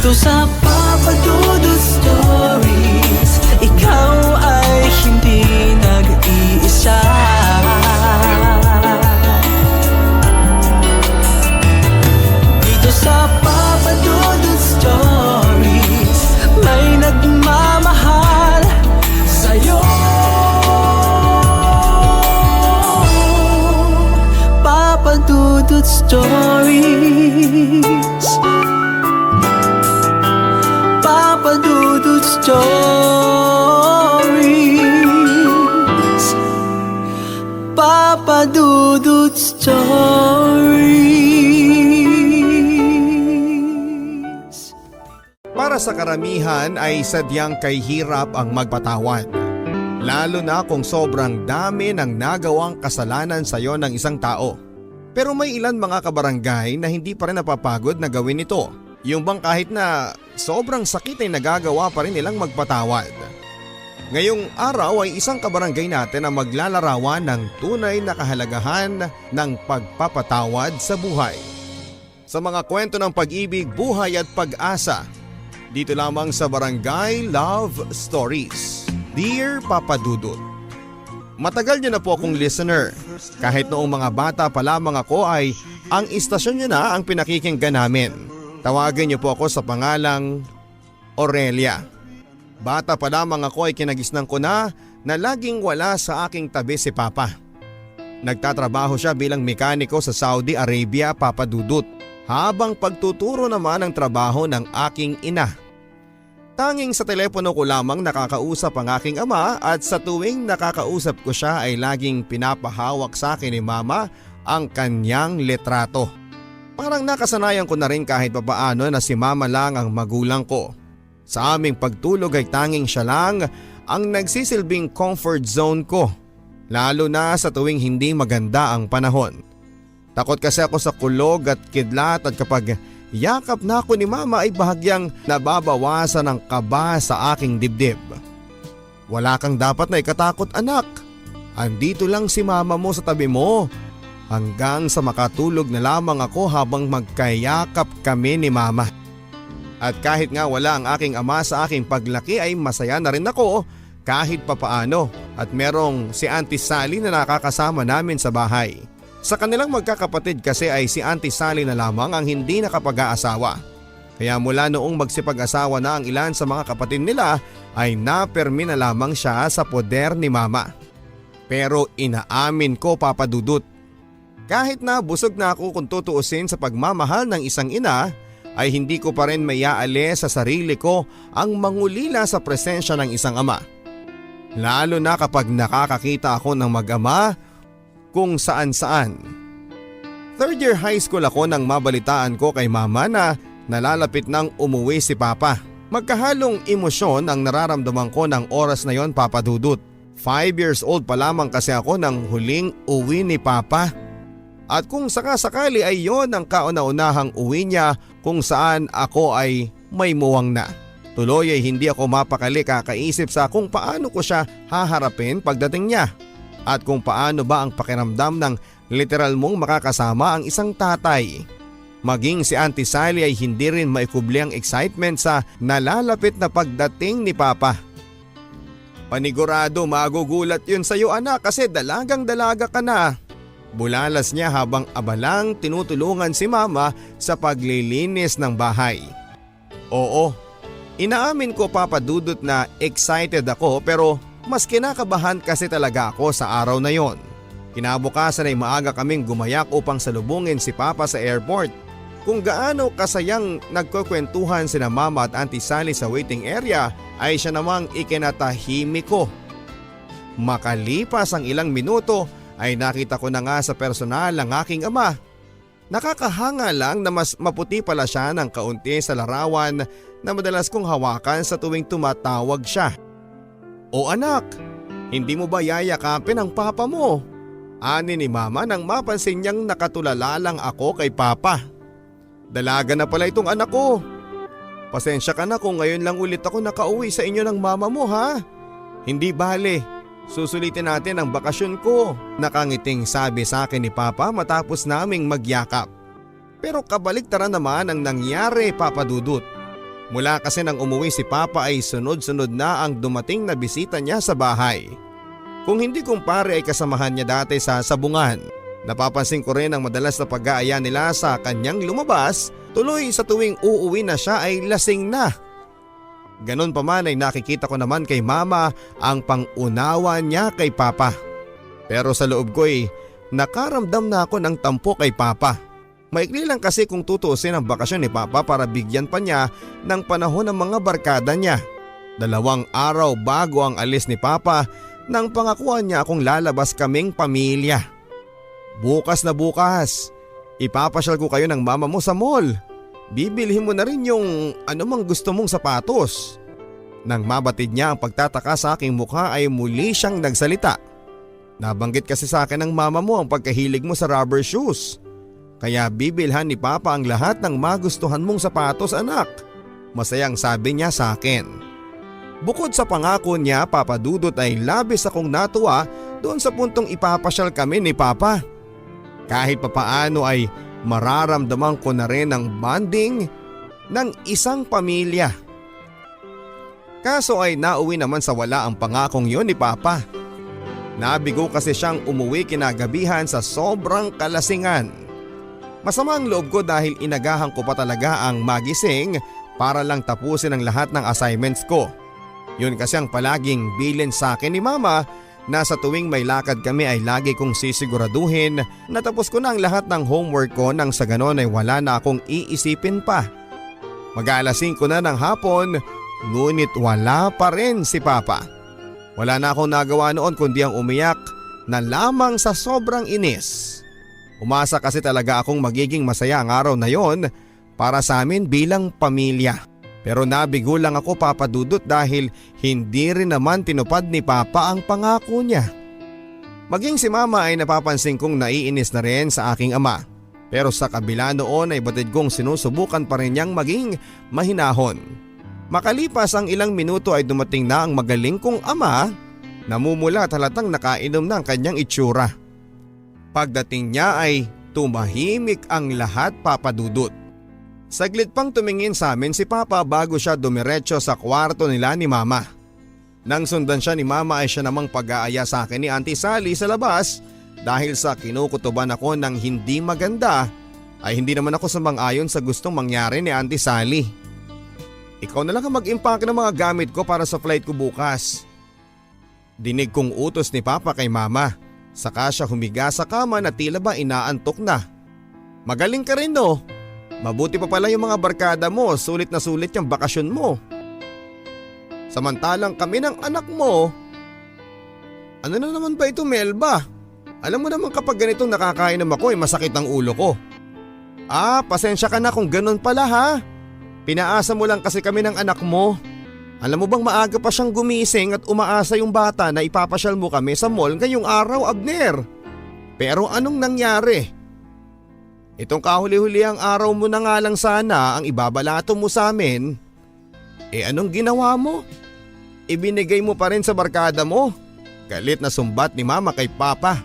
Dito sa Papa Dudut Stories, ikaw ay hindi nag-iisa. Dito sa Papa Dudut Stories, may nagmamahal sa'yo. Papa Dudut Stories, Papa Dudut Stories, Papa Dudut Stories. Para sa karamihan ay sadyang kay hirap ang magpatawad. Lalo na kung sobrang dami ng nagawang kasalanan sa iyo ng isang tao. Pero may ilan mga kabarangay na hindi pa rin napapagod na gawin ito. Yung bang kahit na sobrang sakit ay nagagawa pa rin nilang magpatawad. Ngayong araw ay isang kabarangay natin ang maglalarawan ng tunay na kahalagahan ng pagpapatawad sa buhay. Sa mga kwento ng pag-ibig, buhay at pag-asa, dito lamang sa Barangay Love Stories. Dear Papa Dudut, matagal niyo na po akong listener. Kahit noong mga bata pa lamang ako ay ang istasyon niyo na ang pinakikinggan namin. Tawagin niyo po ako sa pangalang Aurelia. Bata pa lamang ako ay kinagisnan ko na laging wala sa aking tabi si Papa. Nagtatrabaho siya bilang mekaniko sa Saudi Arabia, Papa Dudut, habang pagtuturo naman ang trabaho ng aking ina. Tanging sa telepono ko lamang nakakausap ang aking ama at sa tuwing nakakausap ko siya ay laging pinapahawak sa akin ni Mama ang kanyang litrato. Parang nakasanayan ko na rin kahit papaano na si Mama lang ang magulang ko. Sa aming pagtulog ay tanging siya lang ang nagsisilbing comfort zone ko, lalo na sa tuwing hindi maganda ang panahon. Takot kasi ako sa kulog at kidlat at kapag yakap na ako ni Mama ay bahagyang nababawasan ang kaba sa aking dibdib. Wala kang dapat na ikatakot, anak. Andito lang si Mama mo sa tabi mo. Hanggang sa makatulog na lamang ako habang magkayakap kami ni Mama. At kahit nga wala ang aking ama sa aking paglaki ay masaya na rin ako kahit papaano at merong si Auntie Sally na nakakasama namin sa bahay. Sa kanilang magkakapatid kasi ay si Auntie Sally na lamang ang hindi nakapag-aasawa. Kaya mula noong magsipag-asawa na ang ilan sa mga kapatid nila ay napermi na lamang siya sa poder ni Mama. Pero inaamin ko, Papa Dudut, kahit na busog na ako kung tutuusin sa pagmamahal ng isang ina, ay hindi ko pa rin maiaali sa sarili ko ang mangulila sa presensya ng isang ama. Lalo na kapag nakakakita ako ng mag-ama kung saan-saan. Third year high school ako nang mabalitaan ko kay Mama na nalalapit nang umuwi si Papa. Magkahalong emosyon ang nararamdaman ko ng oras na yon, Papa Dudut. 5 years old pa lamang kasi ako nang huling uwi ni Papa. At kung sakasakali ay yon ang kauna-unahang uwi niya kung saan ako ay may muwang na. Tuloy ay hindi ako mapakali kakaisip sa kung paano ko siya haharapin pagdating niya. At kung paano ba ang pakiramdam ng literal mong makakasama ang isang tatay. Maging si Auntie Sally ay hindi rin maikubli ang excitement sa nalalapit na pagdating ni Papa. Panigurado magugulat yun sa iyo, anak, kasi dalagang dalaga ka na. Bulalas niya habang abalang tinutulungan si Mama sa paglilinis ng bahay. Oo, inaamin ko, Papa Dudut, na excited ako pero mas kinakabahan kasi talaga ako sa araw na yon. Kinabukasan ay maaga kaming gumayak upang salubungin si Papa sa airport. Kung gaano kasayang nagkukwentuhan sina Mama at Auntie Sally sa waiting area ay siya namang ikinatahimik ko. Makalipas ang ilang minuto ay nakita ko na nga sa personal ang aking ama. Nakakahanga lang na mas maputi pala siya ng kaunti sa larawan na madalas kong hawakan sa tuwing tumatawag siya. O anak, hindi mo ba yayakapin ang papa mo? Ani ni Mama nang mapansin niyang nakatulala lang ako kay Papa. Dalaga na pala itong anak ko. Pasensya ka na kung ngayon lang ulit ako nakauwi sa inyo ng mama mo, ha? Hindi bale. Susulitin natin ang bakasyon ko, nakangiting sabi sa akin ni Papa matapos naming magyakap. Pero kabaliktaran naman ang nangyari, Papa Dudut. Mula kasi nang umuwi si Papa ay sunod-sunod na ang dumating na bisita niya sa bahay. Kung hindi kumpare ay kasamahan niya dati sa sabungan. Napapansin ko rin ang madalas na pag-aaya nila sa kanyang lumabas, tuloy sa tuwing uuwi na siya ay lasing na. Ganon pa man ay nakikita ko naman kay Mama ang pangunawa niya kay Papa. Pero sa loob ko ay nakaramdam na ako ng tampo kay Papa. Maikli lang kasi kung tutuusin ang bakasyon ni Papa para bigyan pa niya ng panahon ng mga barkada niya. 2 araw bago ang alis ni Papa nang pangakuan niya akong lalabas kaming pamilya. Bukas na bukas, ipapasyal ko kayo ng mama mo sa mall. Bibilhin mo na rin yung anumang gusto mong sapatos. Nang mabatid niya ang pagtataka sa aking mukha ay muli siyang nagsalita. Nabanggit kasi sa akin ng mama mo ang pagkahilig mo sa rubber shoes. Kaya bibilhan ni Papa ang lahat ng magustuhan mong sapatos, anak. Masayang sabi niya sa akin. Bukod sa pangako niya, Papa Dudut, ay labis akong natuwa doon sa puntong ipapasyal kami ni Papa. Kahit papaano ay mararamdaman ko na rin ang bonding ng isang pamilya. Kaso ay nauwi naman sa wala ang pangakong yon ni Papa. Nabigo kasi siyang umuwi kinagabihan sa sobrang kalasingan. Masama ang loob ko dahil inagahan ko pa talaga ang magising para lang tapusin ang lahat ng assignments ko. Yun kasi ang palaging bilin sa akin ni Mama na sa tuwing may lakad kami ay lagi kong sisiguraduhin na tapos ko na ang lahat ng homework ko nang sa ganon ay wala na akong iisipin pa. Mag-aalas 5 na ng hapon ngunit wala pa rin si Papa. Wala na akong nagawa noon kundi ang umiyak na lamang sa sobrang inis. Umasa kasi talaga akong magiging masaya ang araw na yon para sa amin bilang pamilya. Pero nabigo lang ako, Papa Dudut, dahil hindi rin naman tinupad ni Papa ang pangako niya. Maging si Mama ay napapansin kong naiinis na rin sa aking ama. Pero sa kabila noon ay batid kong sinusubukan pa rin niyang maging mahinahon. Makalipas ang ilang minuto ay dumating na ang magaling kong ama, namumula at halatang nakainom na ang kanyang itsura. Pagdating niya ay tumahimik ang lahat, Papa Dudut. Saglit pang tumingin sa amin si Papa bago siya dumiretso sa kwarto nila ni Mama. Nang sundan siya ni Mama ay siya namang pag-aaya sa akin ni Auntie Sally sa labas dahil sa kinukutuban ako ng hindi maganda ay hindi naman ako sumang-ayon sa gustong mangyari ni Auntie Sally. Ikaw na lang ang mag-impake ng mga gamit ko para sa flight ko bukas. Dinig kong utos ni Papa kay Mama. Saka siya humiga sa kama na tila ba inaantok na. Magaling ka rin no. Mabuti pa pala yung mga barkada mo, sulit na sulit yung bakasyon mo. Samantalang kami ng anak mo. Ano na naman ba ito, Melba? Alam mo naman kapag ganitong nakakainom ako ay masakit ang ulo ko. Pasensya ka na kung ganun pala ha. Pinaasa mo lang kasi kami ng anak mo. Alam mo bang maaga pa siyang gumising at umaasa yung bata na ipapasyal mo kami sa mall ngayong araw, Abner. Pero anong nangyari? Itong kahuli-huli ang araw mo na nga lang sana ang ibabalato mo sa amin. Anong ginawa mo? Ibinigay mo pa rin sa barkada mo. Galit na sumbat ni Mama kay Papa.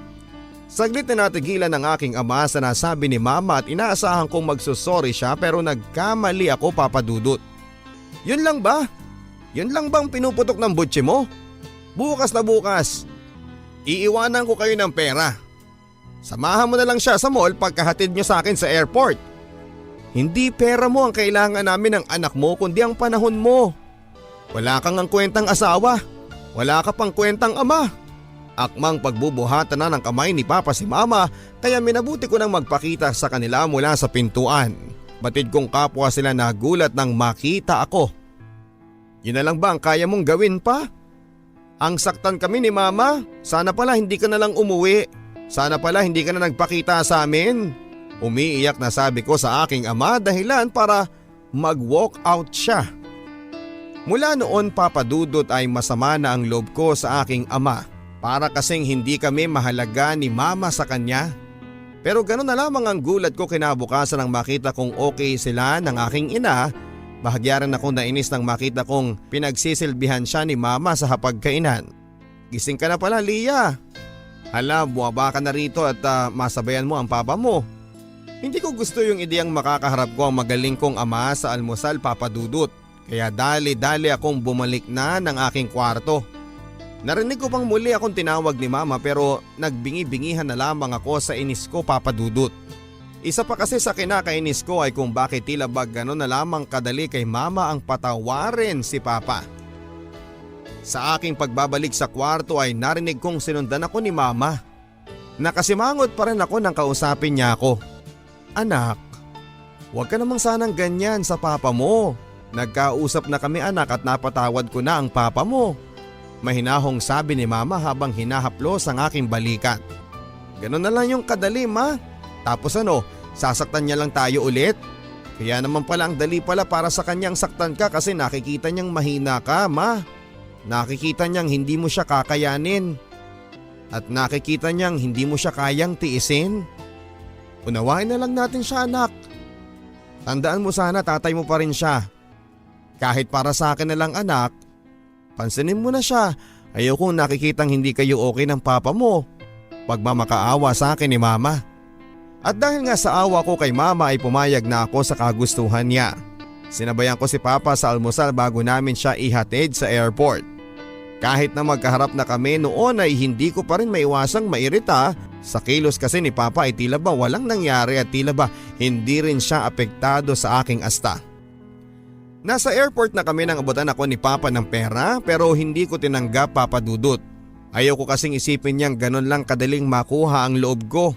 Saglit na natigilan ng aking ama sa nasabi ni Mama at inaasahan kong magsusorry siya pero nagkamali ako, Papa Dudut. Yun lang ba? Yun lang bang pinuputok ng butsi mo? Bukas na bukas. Iiwanan ko kayo ng pera. Samahan mo na lang siya sa mall pagkahatid niyo sa akin sa airport. Hindi pera mo ang kailangan namin ng anak mo kundi ang panahon mo. Wala kang ang kwentang asawa. Wala ka pang kwentang ama. Akmang pagbubuhatan na ng kamay ni Papa si Mama kaya minabuti ko nang magpakita sa kanila mula sa pintuan. Batid kong kapwa sila nagulat nang makita ako. Yun na lang ba ang kaya mong gawin pa? Ang saktan kami ni Mama, sana pala hindi ka na lang umuwi. Sana pala hindi ka na nagpakita sa amin. Umiiyak na sabi ko sa aking ama dahilan para mag-walk out siya. Mula noon, Papa Dudut, ay masama na ang loob ko sa aking ama para kasing hindi kami mahalaga ni Mama sa kanya. Pero gano'n na lamang ang gulat ko kinabukasan nang makita kong okay sila ng aking ina. Bahagya rin ako nainis nang makita kong pinagsisilbihan siya ni Mama sa hapagkainan. Gising ka na pala, Lia. Hala, buwaba ka na rito at masabayan mo ang papa mo. Hindi ko gusto yung ideyang makakaharap ko ang magaling kong ama sa almusal, Papa Dudut. Kaya dali-dali akong bumalik na ng aking kwarto. Narinig ko pang muli akong tinawag ni mama pero nagbingi-bingihan na lamang ako sa inis ko, Papa Dudut. Isa pa kasi sa kinakainis ko ay kung bakit tila ba gano'n na lamang kadali kay mama ang patawarin si papa. Sa aking pagbabalik sa kwarto ay narinig kong sinundan ako ni mama. Nakasimangot pa rin ako nang kausapin niya ako. Anak, huwag ka namang sanang ganyan sa papa mo. Nagkausap na kami anak at napatawad ko na ang papa mo. Mahinahong sabi ni mama habang hinahaplos ang aking balikat. Ganon na lang yung kadali ma. Tapos sasaktan niya lang tayo ulit? Kaya naman pala ang dali pala para sa kanyang saktan ka kasi nakikita niyang mahina ka ma. Nakikita niyang hindi mo siya kakayanin. At nakikita niyang hindi mo siya kayang tiisin. Unawain na lang natin siya anak. Tandaan mo sana tatay mo pa rin siya. Kahit para sa akin na lang anak, pansinin mo na siya. Ayokong nakikitang hindi kayo okay ng papa mo. Pagmamakaawa sa akin ni mama. At dahil nga sa awa ko kay mama ay pumayag na ako sa kagustuhan niya. Sinabayan ko si papa sa almusal bago namin siya ihatid sa airport. Kahit na magkaharap na kami noon ay hindi ko pa rin maiwasang mairita. Sa kilos kasi ni papa ay tila ba walang nangyari at tila ba hindi rin siya apektado sa aking asta. Nasa airport na kami nang abutan ako ni papa ng pera pero hindi ko tinanggap, Papa Dudut. Ayaw ko kasing isipin niyang ganun lang kadaling makuha ang loob ko.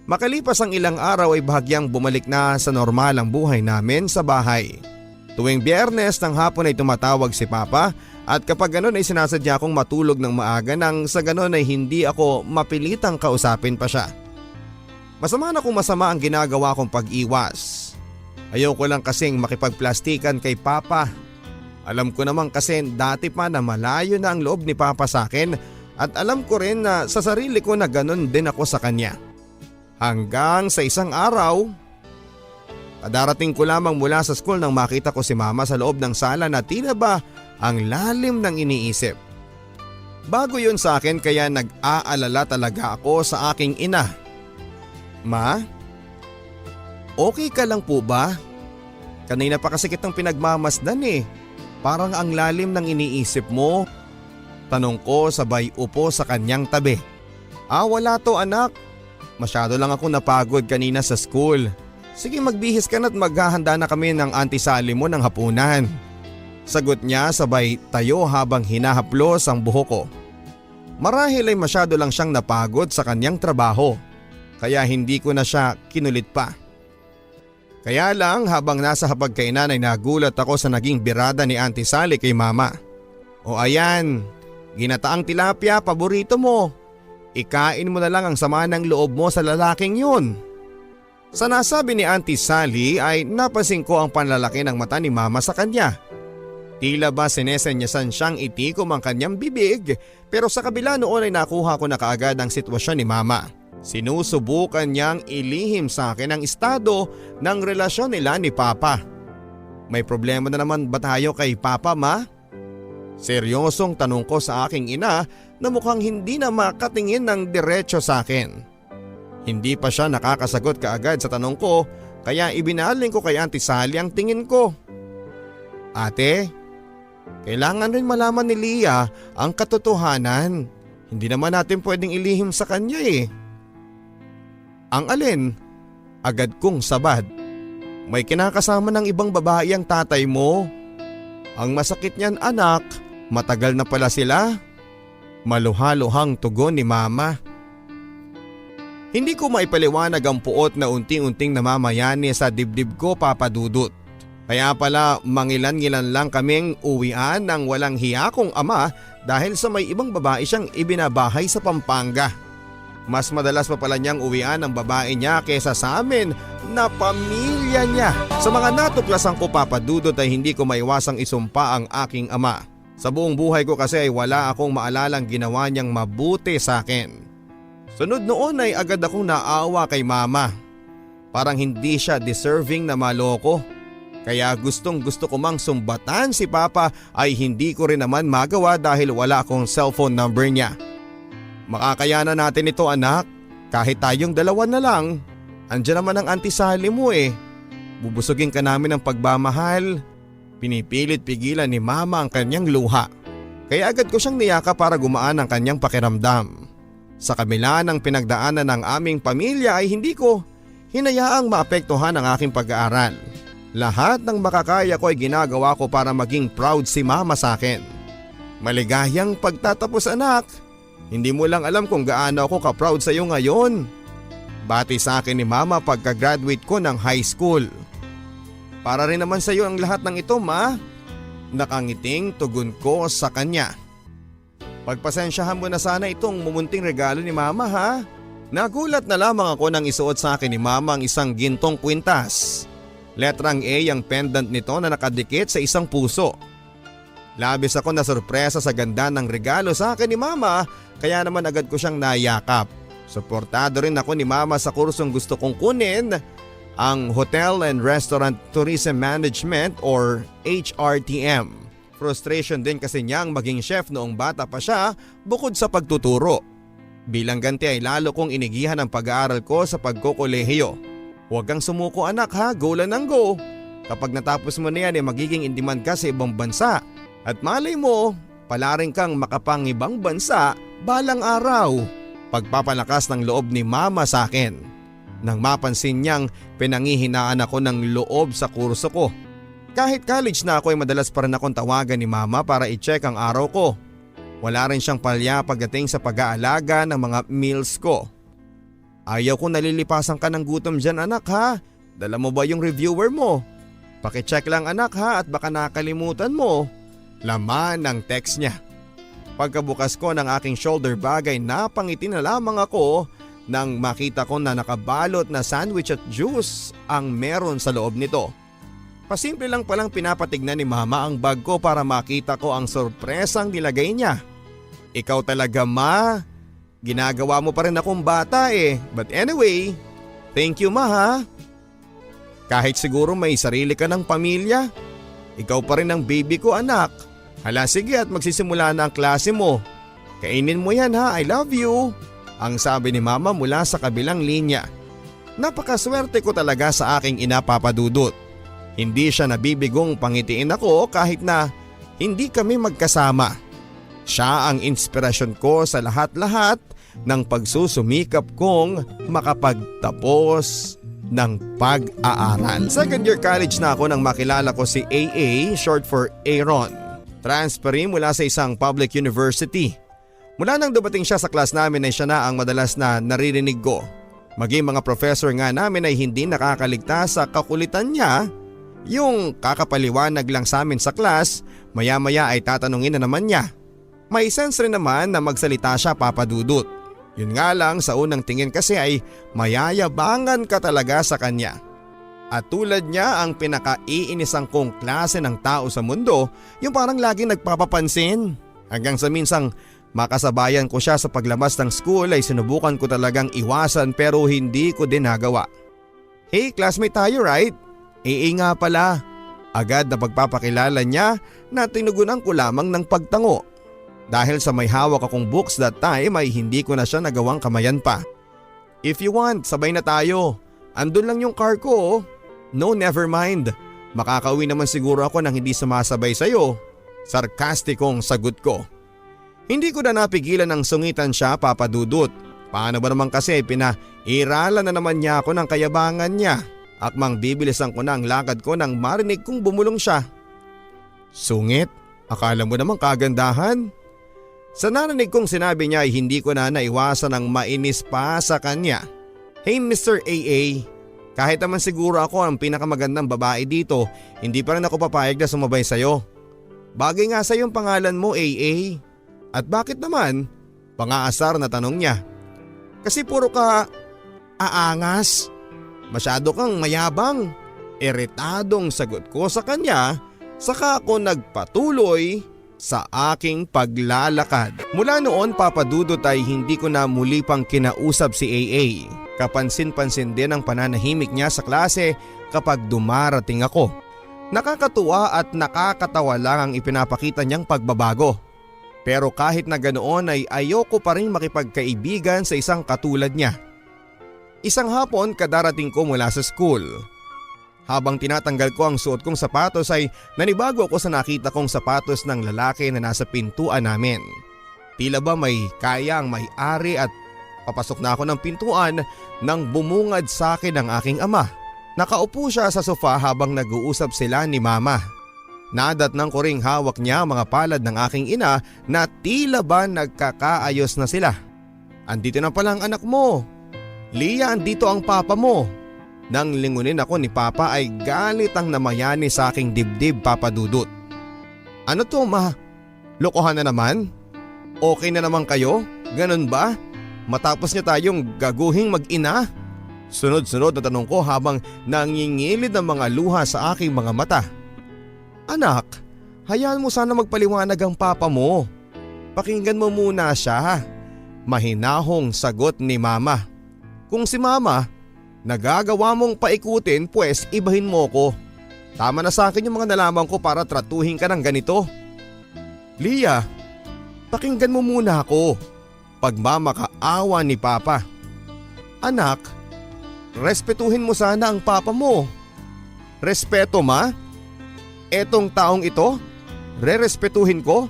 Makalipas ang ilang araw ay bahagyang bumalik na sa normal ang buhay namin sa bahay. Tuwing Biyernes ng hapon ay tumatawag si Papa at kapag ganun ay sinasadya akong matulog ng maaga nang sa ganun ay hindi ako mapilitang kausapin pa siya. Masama na kung masama ang ginagawa kong pag-iwas. Ayaw ko lang kasing makipagplastikan kay Papa. Alam ko naman kasi dati pa na malayo na ang loob ni Papa sa akin at alam ko rin na sa sarili ko na ganun din ako sa kanya. Hanggang sa isang araw, kadarating ko lamang mula sa school nang makita ko si mama sa loob ng sala na tila ba ang lalim ng iniisip. Bago yun sa akin kaya nag-aalala talaga ako sa aking ina. Ma? Okay ka lang po ba? Kanina pa kasi kitang pinagmamasdan eh. Parang ang lalim ng iniisip mo. Tanong ko sabay upo sa kanyang tabi. Wala to anak. Masyado lang ako napagod kanina sa school. Sige magbihis ka na at maghahanda na kami ng Auntie Sally mo ng hapunan. Sagot niya sabay tayo habang hinahaplos ang buhok ko. Marahil ay masyado lang siyang napagod sa kanyang trabaho. Kaya hindi ko na siya kinulit pa. Kaya lang habang nasa hapagkainan ay nagulat ako sa naging birada ni Auntie Sally kay mama. O ayan, ginataang tilapia paborito mo. Ikain mo na lang ang sama ng loob mo sa lalaking yun. Sa nasabi ni Auntie Sally ay napansin ko ang panlalaki ng mata ni mama sa kanya. Tila ba sinesenyasan siyang itikom ang kanyang bibig pero sa kabila noon ay nakuha ko na kaagad ang sitwasyon ni mama. Sinusubukan niyang ilihim sa akin ang estado ng relasyon nila ni Papa. May problema na naman ba tayo kay Papa ma? Seryosong tanong ko sa aking ina na mukhang hindi na makatingin ng diretso sa akin. Hindi pa siya nakakasagot kaagad sa tanong ko kaya ibinaling ko kay Auntie Sally ang tingin ko. Ate, kailangan rin malaman ni Leah ang katotohanan. Hindi naman natin pwedeng ilihim sa kanya eh. Ang alin? Agad kong sabad. May kinakasama ng ibang babae ang tatay mo. Ang masakit niyan anak, matagal na pala sila. Maluhaluhang tugon ni mama. Hindi ko maipaliwanag ang puot na unting-unting namamayani sa dibdib ko, Papa Dudut. Kaya pala mangilan-ngilan lang kaming uwian ng walang hiya kong ama dahil sa may ibang babae siyang ibinabahay sa Pampanga. Mas madalas pa pala niyang uwian ang babae niya kesa sa amin na pamilya niya. Sa mga natuklasan ko, Papa Dudut, ay hindi ko maiwasang isumpa ang aking ama. Sa buong buhay ko kasi ay wala akong maalalang ginawa niyang mabuti sa akin. Sunod noon ay agad akong naawa kay mama. Parang hindi siya deserving na maloko. Kaya gustong gusto ko mang sumbatan si Papa ay hindi ko rin naman magawa dahil wala akong cellphone number niya. Makakayanan natin ito anak, kahit tayong dalawa na lang. Andiyan naman ang Auntie Sally mo eh. Bubusugin ka namin ng pagmamahal. Pinipilit pigilan ni mama ang kanyang luha. Kaya agad ko siyang niyaka para gumaan ang kanyang pakiramdam. Sa kabila ng pinagdaanan ng aming pamilya ay hindi ko hinayaang maapektuhan ang aking pag-aaral. Lahat ng makakaya ko ay ginagawa ko para maging proud si mama sa akin. Maligayang pagtatapos anak. Hindi mo lang alam kung gaano ako ka-proud sa iyo ngayon. Bati sa akin ni mama pagka-graduate ko ng high school. Para rin naman sa iyo ang lahat ng ito, ma. Nakangiting tugon ko sa kanya. Pagpasensyahan mo na sana itong mumunting regalo ni mama, ha? Nagulat na lamang ako nang isuot sa akin ni mama ang isang gintong kwintas. Letrang A ang pendant nito na nakadikit sa isang puso. Labis ako na sorpresa sa ganda ng regalo sa akin ni mama, kaya naman agad ko siyang nayakap. Suportado rin ako ni mama sa kursong gusto kong kunin, ang Hotel and Restaurant Tourism Management or HRTM. Frustration din kasi niyang maging chef noong bata pa siya bukod sa pagtuturo. Bilang ganti ay lalo kong inigihan ang pag-aaral ko sa pagkokolehiyo. Huwag kang sumuko anak ha, go lang ng go. Kapag natapos mo na yan ay magiging in demand ka sa ibang bansa. At malay mo, palaring kang makapangibang bansa balang araw. Pagpapalakas ng loob ni mama sa akin. Nang mapansin niyang pinangihinaan ako ng loob sa kurso ko. Kahit college na ako ay madalas pa rin akong tawagan ni mama para i-check ang araw ko. Wala rin siyang palya pagdating sa pag-aalaga ng mga meals ko. Ayaw ko nalilipasan ka ng gutom dyan anak ha. Dala mo ba yung reviewer mo? Pakicheck lang anak ha at baka nakalimutan mo. Laman ng text niya. Pagkabukas ko ng aking shoulder bag ay napangiti na lamang ako nang makita ko na nakabalot na sandwich at juice ang meron sa loob nito. Pasimple lang palang pinapatignan ni mama ang bag ko para makita ko ang sorpresang nilagay niya. Ikaw talaga ma, ginagawa mo pa rin akong bata eh. But anyway, thank you ma ha. Kahit siguro may sarili ka ng pamilya, ikaw pa rin ang baby ko anak. Hala sige at magsisimula na ang klase mo. Kainin mo yan ha, I love you. Ang sabi ni mama mula sa kabilang linya. Napakaswerte ko talaga sa aking ina Papadudut. Hindi siya nabibigong pangitiin ako kahit na hindi kami magkasama. Siya ang inspirasyon ko sa lahat-lahat ng pagsusumikap kong makapagtapos ng pag-aaral. Second year college na ako nang makilala ko si AA, short for Aaron. Transferi mula sa isang public university. Mula nang dumating siya sa class namin ay siya na ang madalas na naririnig ko. Maging mga professor nga namin ay hindi nakakaligtas sa kakulitan niya. Yung kakapaliwanag lang sa amin sa class, maya-maya ay tatanungin na naman niya. May sense rin naman na magsalita siya Papadudut. Yun nga lang sa unang tingin kasi ay mayayabangan ka talaga sa kanya. At tulad niya ang pinakaiinisang kong klase ng tao sa mundo, yung parang laging nagpapapansin. Hanggang sa minsang makasabayan ko siya sa paglabas ng school ay sinubukan ko talagang iwasan pero hindi ko din nagawa. Hey classmate tayo right? Nga pala. Agad na pagpapakilala niya na tinugunan ko lamang ng pagtango. Dahil sa may hawak akong books that time ay hindi ko na siya nagawang kamayan pa. If you want, sabay na tayo. Andun lang yung car ko. No, never mind. Makakauwi naman siguro ako nang hindi sumasabay sa'yo. Sarkastikong sagot ko. Hindi ko na napigilan ng sungitan siya Papadudut. Paano ba naman kasi pinairalan na naman niya ako ng kayabangan niya. Akmang bibilisan ko na ang lakad ko nang marinig kong bumulong siya. Sungit? Akala mo naman kagandahan? Sa narinig kong sinabi niya ay hindi ko na naiwasan ang mainis pa sa kanya. Hey Mr. AA, kahit naman siguro ako ang pinakamagandang babae dito, hindi pa rin ako papayag na sumabay sa'yo. Bagay nga sa'yo yung pangalan mo AA. At bakit naman? Pangaasar na tanong niya. Kasi puro ka aangas. Masyado kang mayabang. Iritadong sagot ko sa kanya, saka ako nagpatuloy sa aking paglalakad. Mula noon Papadudut ay hindi ko na muli pang kinausap si AA. Kapansin-pansin din ang pananahimik niya sa klase kapag dumarating ako. Nakakatuwa at nakakatawa lang ang ipinapakita niyang pagbabago. Pero kahit na ganoon ay ayoko pa rin makipagkaibigan sa isang katulad niya. Isang hapon kadarating ko mula sa school. Habang tinatanggal ko ang suot kong sapatos ay nanibago ako sa nakita kong sapatos ng lalaki na nasa pintuan namin. Tila ba may kaya ang may-ari at papasok na ako ng pintuan nang bumungad sa akin ang aking ama. Nakaupo siya sa sofa habang nag-uusap sila ni mama. Nadatnang ko ring hawak niya ang mga palad ng aking ina na tila ba nagkakaayos na sila. Andito na pala ang anak mo. Lia, andito ang papa mo. Nang lingunin ako ni papa ay galit ang namayani sa aking dibdib, Papa Dudut. Ano to ma? Lokohan na naman? Okay na naman kayo? Ganun ba? Matapos niya tayong gaguhing mag-ina? Sunod-sunod na tanong ko habang nangingilid ang mga luha sa aking mga mata. Anak, hayaan mo sana magpaliwanag ang papa mo. Pakinggan mo muna siya. Mahinahong sagot ni mama. Kung si mama nagagawa mong paikutin, pues ibahin mo ko. Tama na sa akin yung mga nalaman ko para tratuhin ka ng ganito. Lia, pakinggan mo muna ako. Pagmamakaawa ni papa. Anak, respetuhin mo sana ang papa mo. Respeto ma? Etong taong ito? Re-respetuhin ko?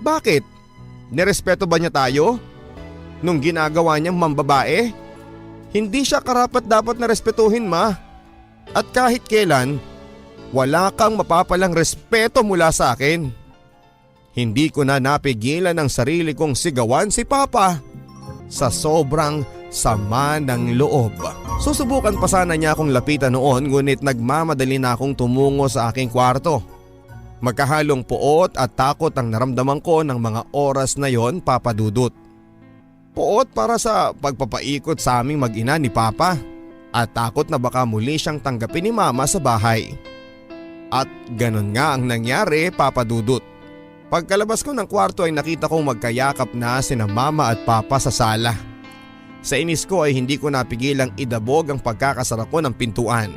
Bakit? Nirespeto ba niya tayo? Nung ginagawa niyang mambabae? Hindi siya karapat dapat na respetuhin ma. At kahit kailan, wala kang mapapalang respeto mula sa akin. Hindi ko na napigilan ang sarili kong sigawan si papa sa sobrang sama ng loob. Susubukan pa sana niya akong lapitan noon ngunit nagmamadali na akong tumungo sa aking kwarto. Magkahalong puot at takot ang naramdaman ko ng mga oras na yon, Papa Dudut. Puot para sa pagpapaikot sa aming mag-ina ni Papa at takot na baka muli siyang tanggapin ni Mama sa bahay. At ganun nga ang nangyari, Papa Dudut. Pagkalabas ko ng kwarto ay nakita kong magkayakap na sina Mama at Papa sa sala. Sa inis ko ay hindi ko napigilang idabog ang pagkakasara ko ng pintuan.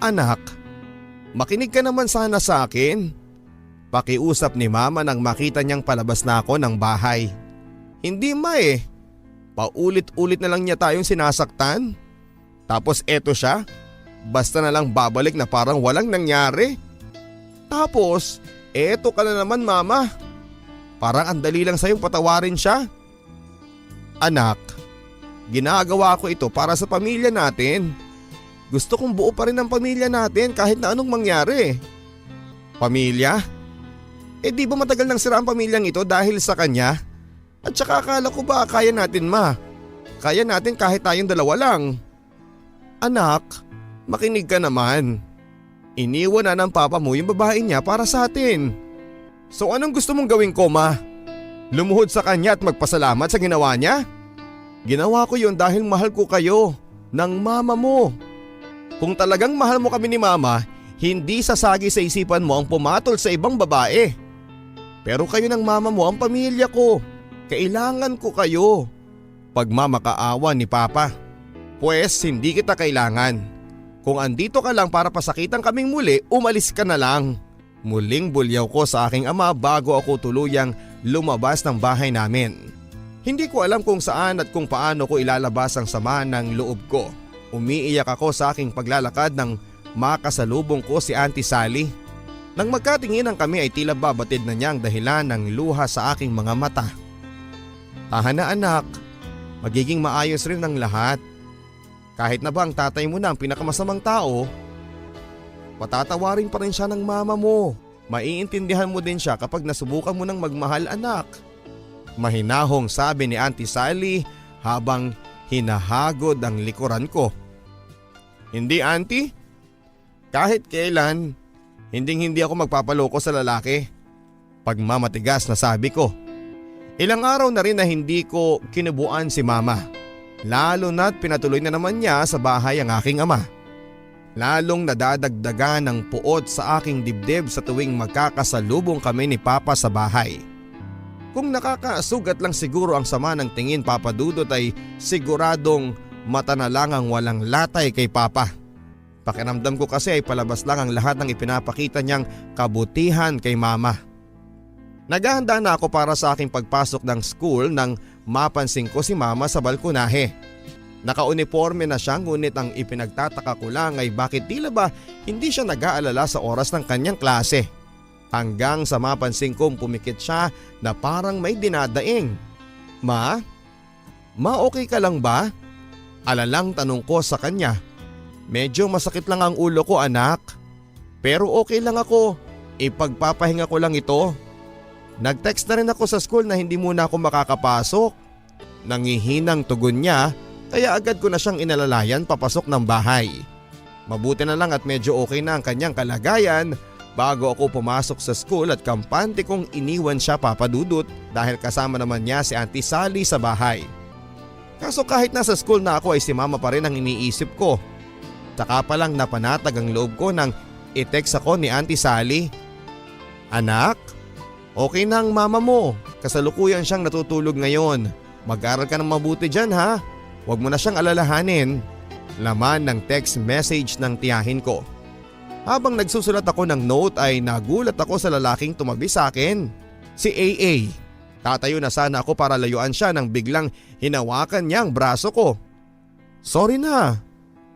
Anak, makinig ka naman sana sa akin. Pakiusap ni Mama nang makita niyang palabas na ako ng bahay. Hindi ma eh. Paulit-ulit na lang niya tayong sinasaktan. Tapos eto siya, basta na lang babalik na parang walang nangyari. Tapos, eto ka na naman mama. Parang ang dali lang sa'yong patawarin siya. Anak, ginagawa ko ito para sa pamilya natin. Gusto kong buo pa rin ang pamilya natin kahit na anong mangyari. Pamilya? Eh di ba matagal nang sira ang pamilyang ito dahil sa kanya? At saka akala ko ba kaya natin ma? Kaya natin kahit tayong dalawa lang. Anak, makinig ka naman. Iniwan na ng papa mo yung babae niya para sa atin. So anong gusto mong gawin ko ma? Lumuhod sa kanya at magpasalamat sa ginawa niya? Ginawa ko yun dahil mahal ko kayo ng mama mo. Kung talagang mahal mo kami ni mama, hindi sasagi sa isipan mo ang pumatol sa ibang babae. Pero kayo ng mama mo ang pamilya ko. Kailangan ko kayo. Pagmamakaawa ni Papa. Pues hindi kita kailangan. Kung andito ka lang para pasakitan kaming muli, umalis ka na lang. Muling bulyaw ko sa aking ama bago ako tuluyang lumabas ng bahay namin. Hindi ko alam kung saan at kung paano ko ilalabas ang sama ng loob ko. Umiiyak ako sa aking paglalakad nang makasalubong ko si Auntie Sally. Nang magkatinginan kami ay tila babatid na niya ang dahilan ng luha sa aking mga mata. Tahan na anak, magiging maayos rin ang lahat. Kahit na ba ang tatay mo na ang pinakamasamang tao, patatawarin pa rin siya ng mama mo. Maiintindihan mo din siya kapag nasubukan mo ng magmahal anak. Mahinahong sabi ni Auntie Sally habang hinahagod ang likuran ko. Hindi auntie, kahit kailan, hindi ako magpapaloko sa lalaki. Pagmamatigas na sabi ko. Ilang araw na rin na hindi ko kinubuan si mama. Lalo na't pinatuloy na naman niya sa bahay ang aking ama. Lalong nadadagdagan ng puot sa aking dibdib sa tuwing magkakasalubong kami ni Papa sa bahay. Kung nakakasugat lang siguro ang sama ng tingin Papa Dudut ay siguradong mata na lang ang walang latay kay Papa. Pakiramdam ko kasi ay palabas lang ang lahat ng ipinapakita niyang kabutihan kay mama. Naghahanda na ako para sa aking pagpasok ng school nang mapansin ko si mama sa balkonahe. Naka-uniforme na siya ngunit ang ipinagtataka ko lang ay bakit tila ba hindi siya nag-aalala sa oras ng kanyang klase. Hanggang sa mapansin kong pumikit siya na parang may dinadaing. Ma? Ma, okay ka lang ba? Alalang tanong ko sa kanya. Medyo masakit lang ang ulo ko, anak. Pero okay lang ako. Ipagpapahinga ko lang ito. Nag-text na rin ako sa school na hindi muna ako makakapasok. Nangihinang tugon niya kaya agad ko na siyang inalalayan papasok ng bahay. Mabuti na lang at medyo okay na ang kanyang kalagayan bago ako pumasok sa school at kampante kong iniwan siya, Papa Dudut, dahil kasama naman niya si Auntie Sally sa bahay. Kaso kahit nasa school na ako ay si Mama pa rin ang iniisip ko. Saka pa lang napanatag ang loob ko nang i-text ako ni Auntie Sally. Anak, okay na ang mama mo. Kasalukuyan siyang natutulog ngayon. Mag-aral ka ng mabuti dyan ha. Huwag mo na siyang alalahanin. Laman ng text message ng tiyahin ko. Habang nagsusulat ako ng note ay nagulat ako sa lalaking tumabi sa akin. Si AA. Tatayo na sana ako para layuan siya nang biglang hinawakan niya ang braso ko. Sorry na.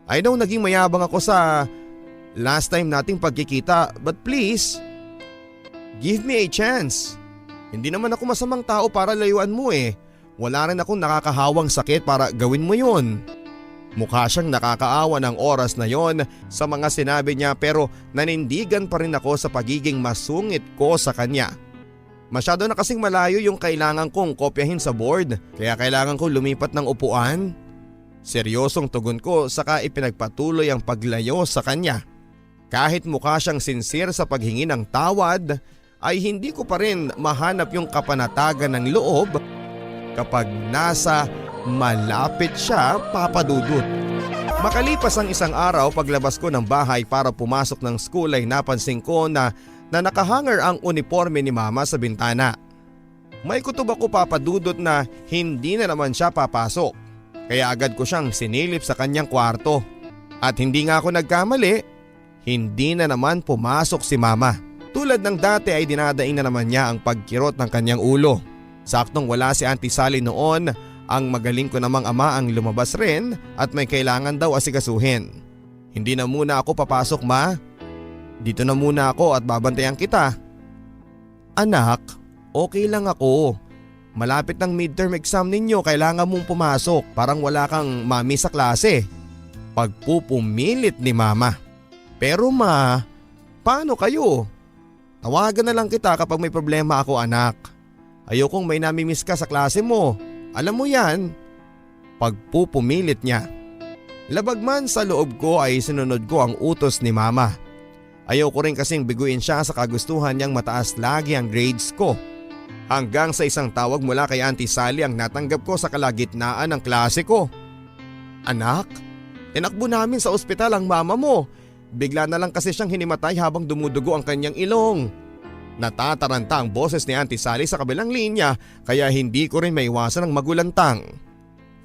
I know naging mayabang ako sa last time nating pagkikita but please, give me a chance. Hindi naman ako masamang tao para layuan mo eh. Wala rin akong nakakahawang sakit para gawin mo yun. Mukha siyang nakakaawa ng oras na yon sa mga sinabi niya pero nanindigan pa rin ako sa pagiging masungit ko sa kanya. Masyado na kasing malayo yung kailangan kong kopyahin sa board kaya kailangan ko lumipat ng upuan. Seryosong tugon ko saka ipinagpatuloy ang paglayo sa kanya. Kahit mukha siyang sincere sa paghingi ng tawad ay hindi ko pa rin mahanap yung kapanatagan ng loob kapag nasa malapit siya, Papa Dudut. Makalipas ang isang araw paglabas ko ng bahay para pumasok ng school ay napansin ko na nakahanger ang uniforme ni Mama sa bintana. May kutob ako, Papa Dudut, na hindi na naman siya papasok. Kaya agad ko siyang sinilip sa kanyang kwarto. At hindi nga ako nagkamali, hindi na naman pumasok si Mama. Tulad ng dati ay dinadaing na naman niya ang pagkirot ng kanyang ulo. Saktong wala si Auntie Sally noon, ang magaling ko namang ama ang lumabas rin at may kailangan daw asikasuhin. Hindi na muna ako papasok, Ma. Dito na muna ako at babantayan kita. Anak, okay lang ako. Malapit ng midterm exam ninyo, kailangan mong pumasok, parang wala kang mami sa klase. Pagpupumilit ni Mama. Pero Ma, paano kayo? Tawagan na lang kita kapag may problema ako, anak. Ayokong may namimiss ka sa klase mo. Alam mo yan. Pagpupumilit niya. Labag man sa loob ko ay sinunod ko ang utos ni Mama. Ayoko rin kasing biguin siya sa kagustuhan niyang mataas lagi ang grades ko. Hanggang sa isang tawag mula kay Auntie Sally ang natanggap ko sa kalagitnaan ng klase ko. Anak, tinakbo namin sa ospital ang mama mo. Bigla na lang kasi siyang hinimatay habang dumudugo ang kanyang ilong. Natataranta ang boses ni Auntie Sally sa kabilang linya kaya hindi ko rin maiwasan ang magulantang.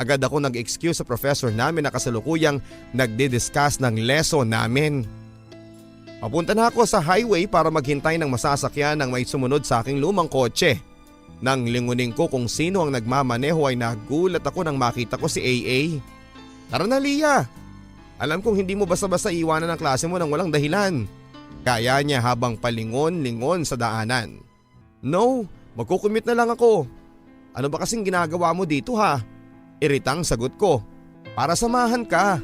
Agad ako nag-excuse sa professor namin na kasalukuyang nagdi-discuss ng lesson namin. Papunta na ako sa highway para maghintay ng masasakyan ng may sumunod sa aking lumang kotse. Nang lingunin ko kung sino ang nagmamaneho ay nagulat ako nang makita ko si AA. Tara na, Lia. Alam kong hindi mo basta-basta iwanan ang klase mo nang walang dahilan. Kaya niya habang palingon-lingon sa daanan. No, magkukumit na lang ako. Ano ba kasing ginagawa mo dito ha? Iritang sagot ko. Para samahan ka.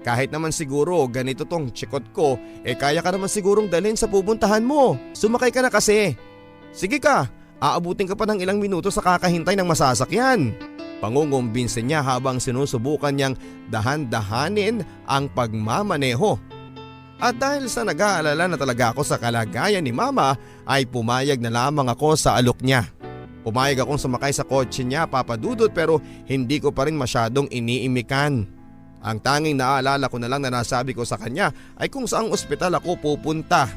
Kahit naman siguro ganito tong tsikot ko, kaya ka naman sigurong dalhin sa pupuntahan mo. Sumakay ka na kasi. Sige ka, aabutin ka pa ng ilang minuto sa kakahintay ng masasakyan. Pangungumbinsin niya habang sinusubukan niyang dahan-dahanin ang pagmamaneho. At dahil sa nag-aalala na talaga ako sa kalagayan ni Mama ay pumayag na lamang ako sa alok niya. Pumayag akong sumakay sa kotse niya, Papa Dudut, pero hindi ko pa rin masyadong iniimikan. Ang tanging naaalala ko na lang na nasabi ko sa kanya ay kung saang ospital ako pupunta.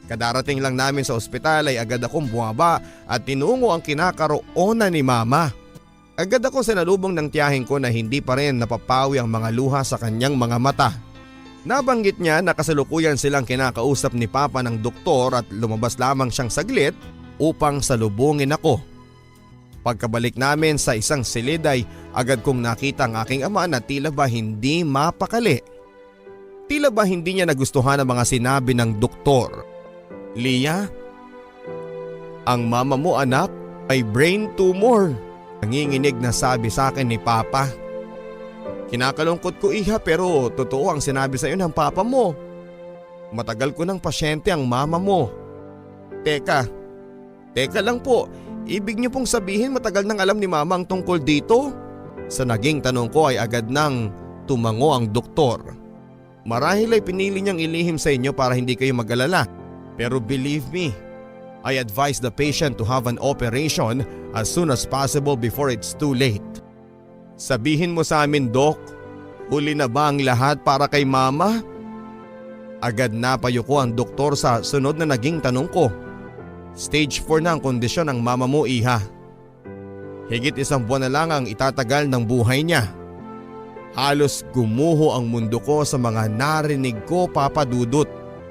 Kadarating lang namin sa ospital ay agad akong bumaba at tinungo ang kinakaroonan ni Mama. Agad akong sinalubong ng tiyahin ko na hindi pa rin napapawi ang mga luha sa kanyang mga mata. Nabanggit niya na kasalukuyan silang kinakausap ni Papa ng doktor at lumabas lamang siyang saglit upang salubungin ako. Pagkabalik namin sa isang silid ay agad kong nakita ang aking ama na tila ba hindi mapakali. Tila ba hindi niya nagustuhan ang mga sinabi ng doktor. Lia, ang mama mo anak ay brain tumor. Nanginginig na sabi sa akin ni Papa. Kinakalungkot ko iha pero totoo ang sinabi sa iyo ng papa mo. Matagal ko ng pasyente ang mama mo. Teka lang po. Ibig niyo pong sabihin matagal nang alam ni mama ang tungkol dito? Sa naging tanong ko ay agad nang tumango ang doktor. Marahil ay pinili niyang ilihim sa inyo para hindi kayo mag-alala. Pero believe me, I advise the patient to have an operation as soon as possible before it's too late. Sabihin mo sa amin, Dok, huli na ba ang lahat para kay mama? Agad napayuko ang doktor sa sunod na naging tanong ko. Stage 4 na ang kondisyon ng mama mo, iha. Higit 1 buwan na lang ang itatagal ng buhay niya. Halos gumuho ang mundo ko sa mga narinig ko, Papa Dudut.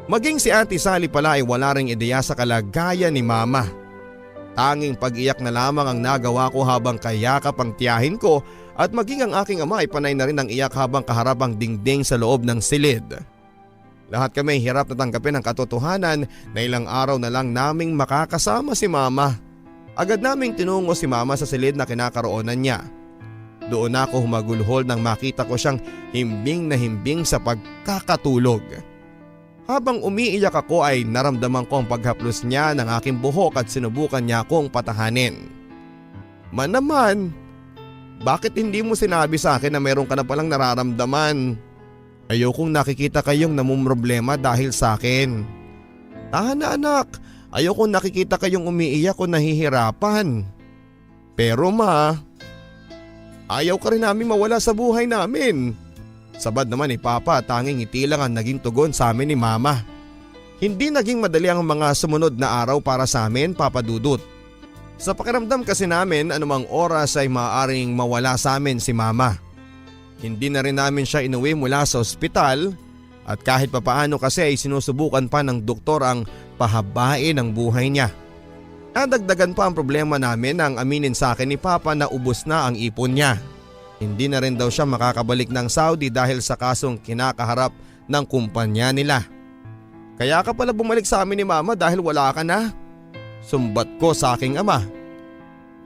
Maging si Auntie Sally pala ay wala ring ideya sa kalagayan ni mama. Tanging pag-iyak na lamang ang nagawa ko habang kayakap ang tiyahin ko at maging ang aking ama ay panay na rin ang iyak habang kaharap ang dingding sa loob ng silid. Lahat kami hirap na tanggapin ang katotohanan na ilang araw na lang naming makakasama si mama. Agad naming tinungo si mama sa silid na kinakaroonan niya. Doon ako humagulhol nang makita ko siyang himbing na himbing sa pagkakatulog. Habang umiiyak ako ay naramdaman ko ang paghaplos niya ng aking buhok at sinubukan niya akong patahanin. Man naman, bakit hindi mo sinabi sa akin na meron ka na palang nararamdaman? Ayokong nakikita kayong namumroblema dahil sa akin. Tahan na anak, ayokong nakikita kayong umiiyak o nahihirapan. Pero ma, ayaw ka rin namin mawala sa buhay namin. Sabad naman ni Papa, tanging ngiti lang ang naging tugon sa amin ni Mama. Hindi naging madali ang mga sumunod na araw para sa amin, Papa Dudut. Sa pakiramdam kasi namin anumang oras ay maaaring mawala sa amin si Mama. Hindi na rin namin siya inuwi mula sa ospital at kahit papaano kasi ay sinusubukan pa ng doktor ang pahabain ang buhay niya. Nadagdagan pa ang problema namin nang aminin sa akin ni Papa na ubos na ang ipon niya. Hindi na rin daw siya makakabalik ng Saudi dahil sa kasong kinakaharap ng kumpanya nila. Kaya ka pala bumalik sa amin ni Mama dahil wala ka na? Sumbat ko sa aking ama.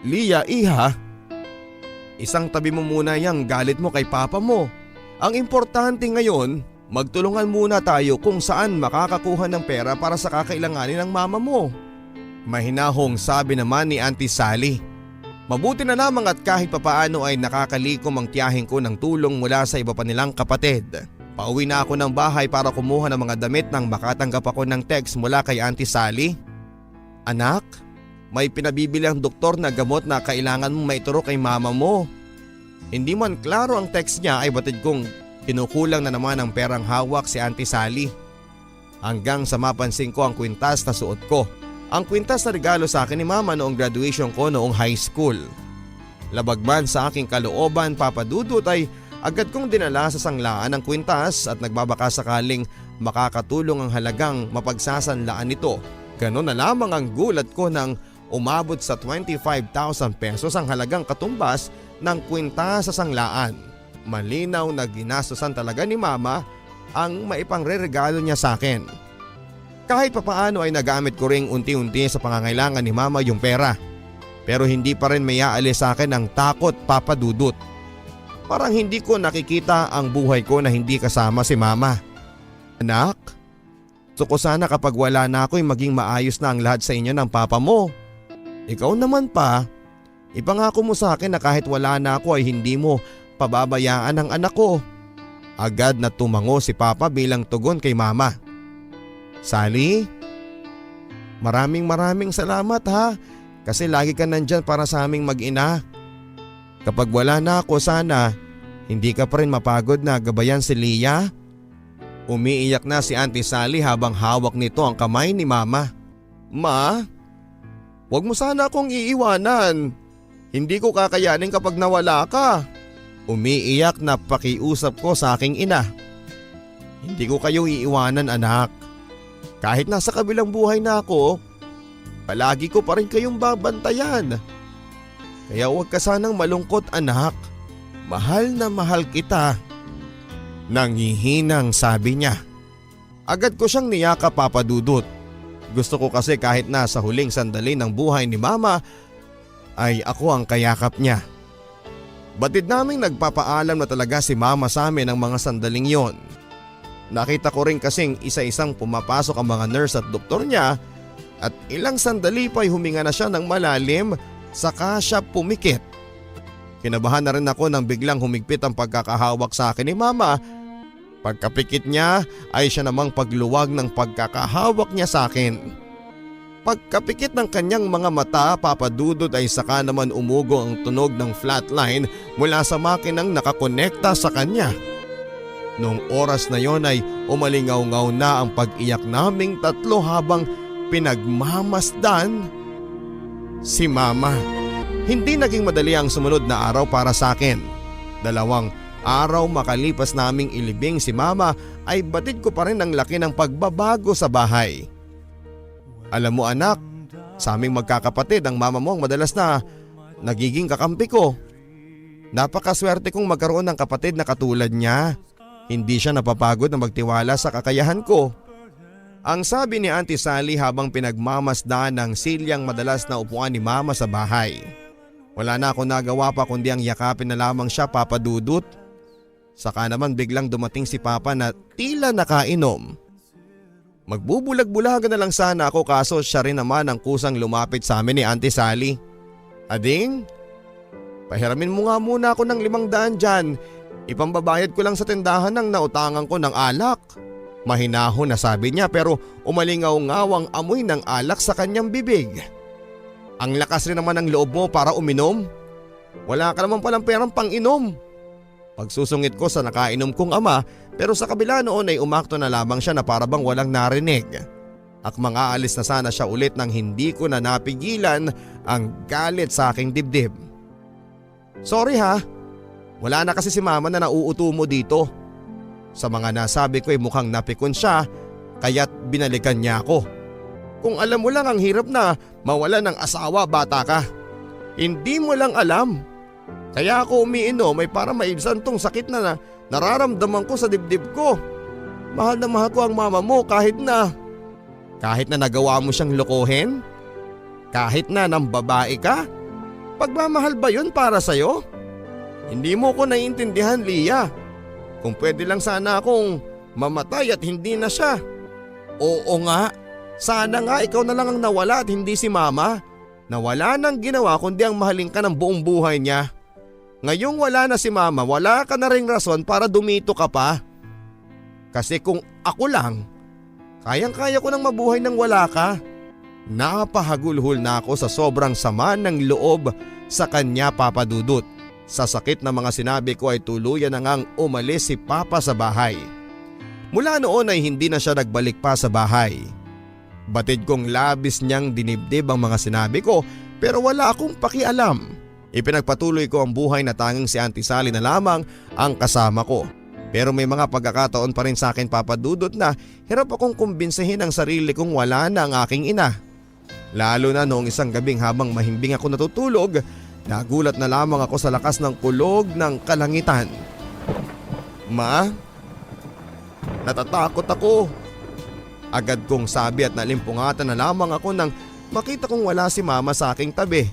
Lia, iha, isang tabi mo muna yung galit mo kay Papa mo. Ang importante ngayon, magtulungan muna tayo kung saan makakakuha ng pera para sa kakailanganin ng mama mo. Mahinahong sabi naman ni Auntie Sally. Mabuti na lamang at kahit papaano ay nakakalikom ang tiyahin ko ng tulong mula sa iba pa nilang kapatid. Pauwi na ako ng bahay para kumuha ng mga damit nang makatanggap ako ng text mula kay Auntie Sally. Anak, may pinabibili ang doktor na gamot na kailangan mong maituro kay mama mo. Hindi man klaro ang text niya ay batid kong kinukulang na naman ang perang hawak si Auntie Sally. Hanggang sa mapansin ko ang kwintas na suot ko. Ang kwintas na regalo sa akin ni Mama noong graduation ko noong high school. Labagman sa aking kalooban, Papa Dudut, ay agad kong dinala sa sanglaan ang kwintas at nagbabaka sakaling makakatulong ang halagang mapagsasanlaan nito. Ganon na lamang ang gulat ko nang umabot sa 25,000 pesos ang halagang katumbas ng kwintas sa sanglaan. Malinaw na ginastosan talaga ni Mama ang maipangreregalo niya sa akin. Kahit papaano ay nagamit ko ring unti-unti sa pangangailangan ni Mama yung pera. Pero hindi pa rin may aalis sa akin ang takot, Papa Dudut. Parang hindi ko nakikita ang buhay ko na hindi kasama si Mama. Anak, gusto ko sana kapag wala na ako ay maging maayos na ang lahat sa inyo ng Papa mo. Ikaw naman pa, ipangako mo sa akin na kahit wala na ako ay hindi mo pababayaan ang anak ko. Agad na tumango si Papa bilang tugon kay Mama. Sally, maraming salamat ha kasi lagi ka nandyan para sa aming mag-ina. Kapag wala na ako sana, hindi ka pa rin mapagod na gabayan si Lia. Umiiyak na si Auntie Sally habang hawak nito ang kamay ni Mama. Ma, wag mo sana akong iiwanan. Hindi ko kakayanin kapag nawala ka. Umiiyak na pakiusap ko sa aking ina. Hindi ko kayo iiwanan anak. Kahit nasa kabilang buhay na ako, palagi ko pa rin kayong babantayan. Kaya huwag ka sanang malungkot anak. Mahal na mahal kita. Nanghihinang sabi niya. Agad ko siyang niyakap Papa Dudut. Gusto ko kasi kahit na sa huling sandali ng buhay ni Mama ay ako ang kayakap niya. Batid naming nagpapaalam na talaga si Mama sa amin ng mga sandaling yon. Nakita ko rin kasing isa-isang pumapasok ang mga nurse at doktor niya at ilang sandali pa'y huminga na siya ng malalim saka siya pumikit. Kinabahan na rin ako nang biglang humigpit ang pagkakahawak sa akin ni Mama. Pagkapikit niya ay siya namang pagluwag ng pagkakahawak niya sa akin. Pagkapikit ng kanyang mga mata, Papa Dudut, ay saka naman umugo ang tunog ng flatline mula sa makinang nakakonekta sa kanya. Noong oras na yon ay umalingaw-ngaw na ang pag-iyak naming tatlo habang pinagmamasdan si Mama. Hindi naging madali ang sumunod na araw para sa akin. 2 araw makalipas naming ilibing si Mama ay batid ko pa rin ang laki ng pagbabago sa bahay. Alam mo anak, sa aming magkakapatid ang mama mo ang madalas na nagiging kakampi ko. Napakaswerte kong magkaroon ng kapatid na katulad niya. Hindi siya napapagod na magtiwala sa kakayahan ko. Ang sabi ni Auntie Sally habang pinagmamasdan ng silyang madalas na upuan ni Mama sa bahay. Wala na akong nagawa pa kundi ang yakapin na lamang siya, Papa Dudut. Saka naman biglang dumating si Papa na tila nakainom. Magbubulag-bulagan na lang sana ako kaso siya rin naman ang kusang lumapit sa amin ni Auntie Sally. Ading, pahiramin mo nga muna ako ng 500 dyan. Ipambabayad ko lang sa tindahan ng nautangan ko ng alak. Mahinahon na sabi niya pero umalingaw-ngaw ang amoy ng alak sa kanyang bibig. Ang lakas rin naman ng loob mo para uminom. Wala ka naman palang perang pang-inom. Pagsusungit ko sa nakainom kong ama pero sa kabila noon ay umakto na lamang siya na parabang walang narinig. Akmang aalis na sana siya ulit nang hindi ko na napigilan ang galit sa aking dibdib. Sorry ha, wala na kasi si Mama na nauuto mo dito. Sa mga nasabi ko ay mukhang napikon siya kaya't binalikan niya ako. Kung alam mo lang ang hirap na mawala ng asawa bata ka. Hindi mo lang alam. Kaya ako umiinom ay para maibsan tong sakit na nararamdaman ko sa dibdib ko. Mahal na mahal ko ang mama mo kahit na nagawa mo siyang lokohin? Kahit na nang babae ka? Pagmamahal ba yun para sa'yo? Hindi mo ko naiintindihan, Lia. Kung pwede lang sana akong mamatay at hindi na siya. Oo nga, sana nga ikaw na lang ang nawala at hindi si Mama. Nawala nang ginawa kundi ang mahalin ka ng buong buhay niya. Ngayong wala na si Mama, wala ka na ring rason para dumito ka pa. Kasi kung ako lang, kayang-kaya ko nang mabuhay nang wala ka. Napahagulhol na ako sa sobrang sama ng loob sa kanya, Papa Dudut. Sa sakit na mga sinabi ko ay tuluyan na ngang umalis si Papa sa bahay. Mula noon ay hindi na siya nagbalik pa sa bahay. Batid kong labis niyang dinibdib ang mga sinabi ko pero wala akong pakialam. Ipinagpatuloy ko ang buhay na tanging si Auntie Sally na lamang ang kasama ko. Pero may mga pagkakataon pa rin sa akin, Papa Dudut, na hirap akong kumbinsihin ang sarili kong wala na ang aking ina. Lalo na noong isang gabing habang mahimbing ako natutulog, nagulat na lamang ako sa lakas ng kulog ng kalangitan. Ma, natatakot ako. Agad kong sabi at nalimpungatan na lamang ako nang makita kong wala si Mama sa aking tabi.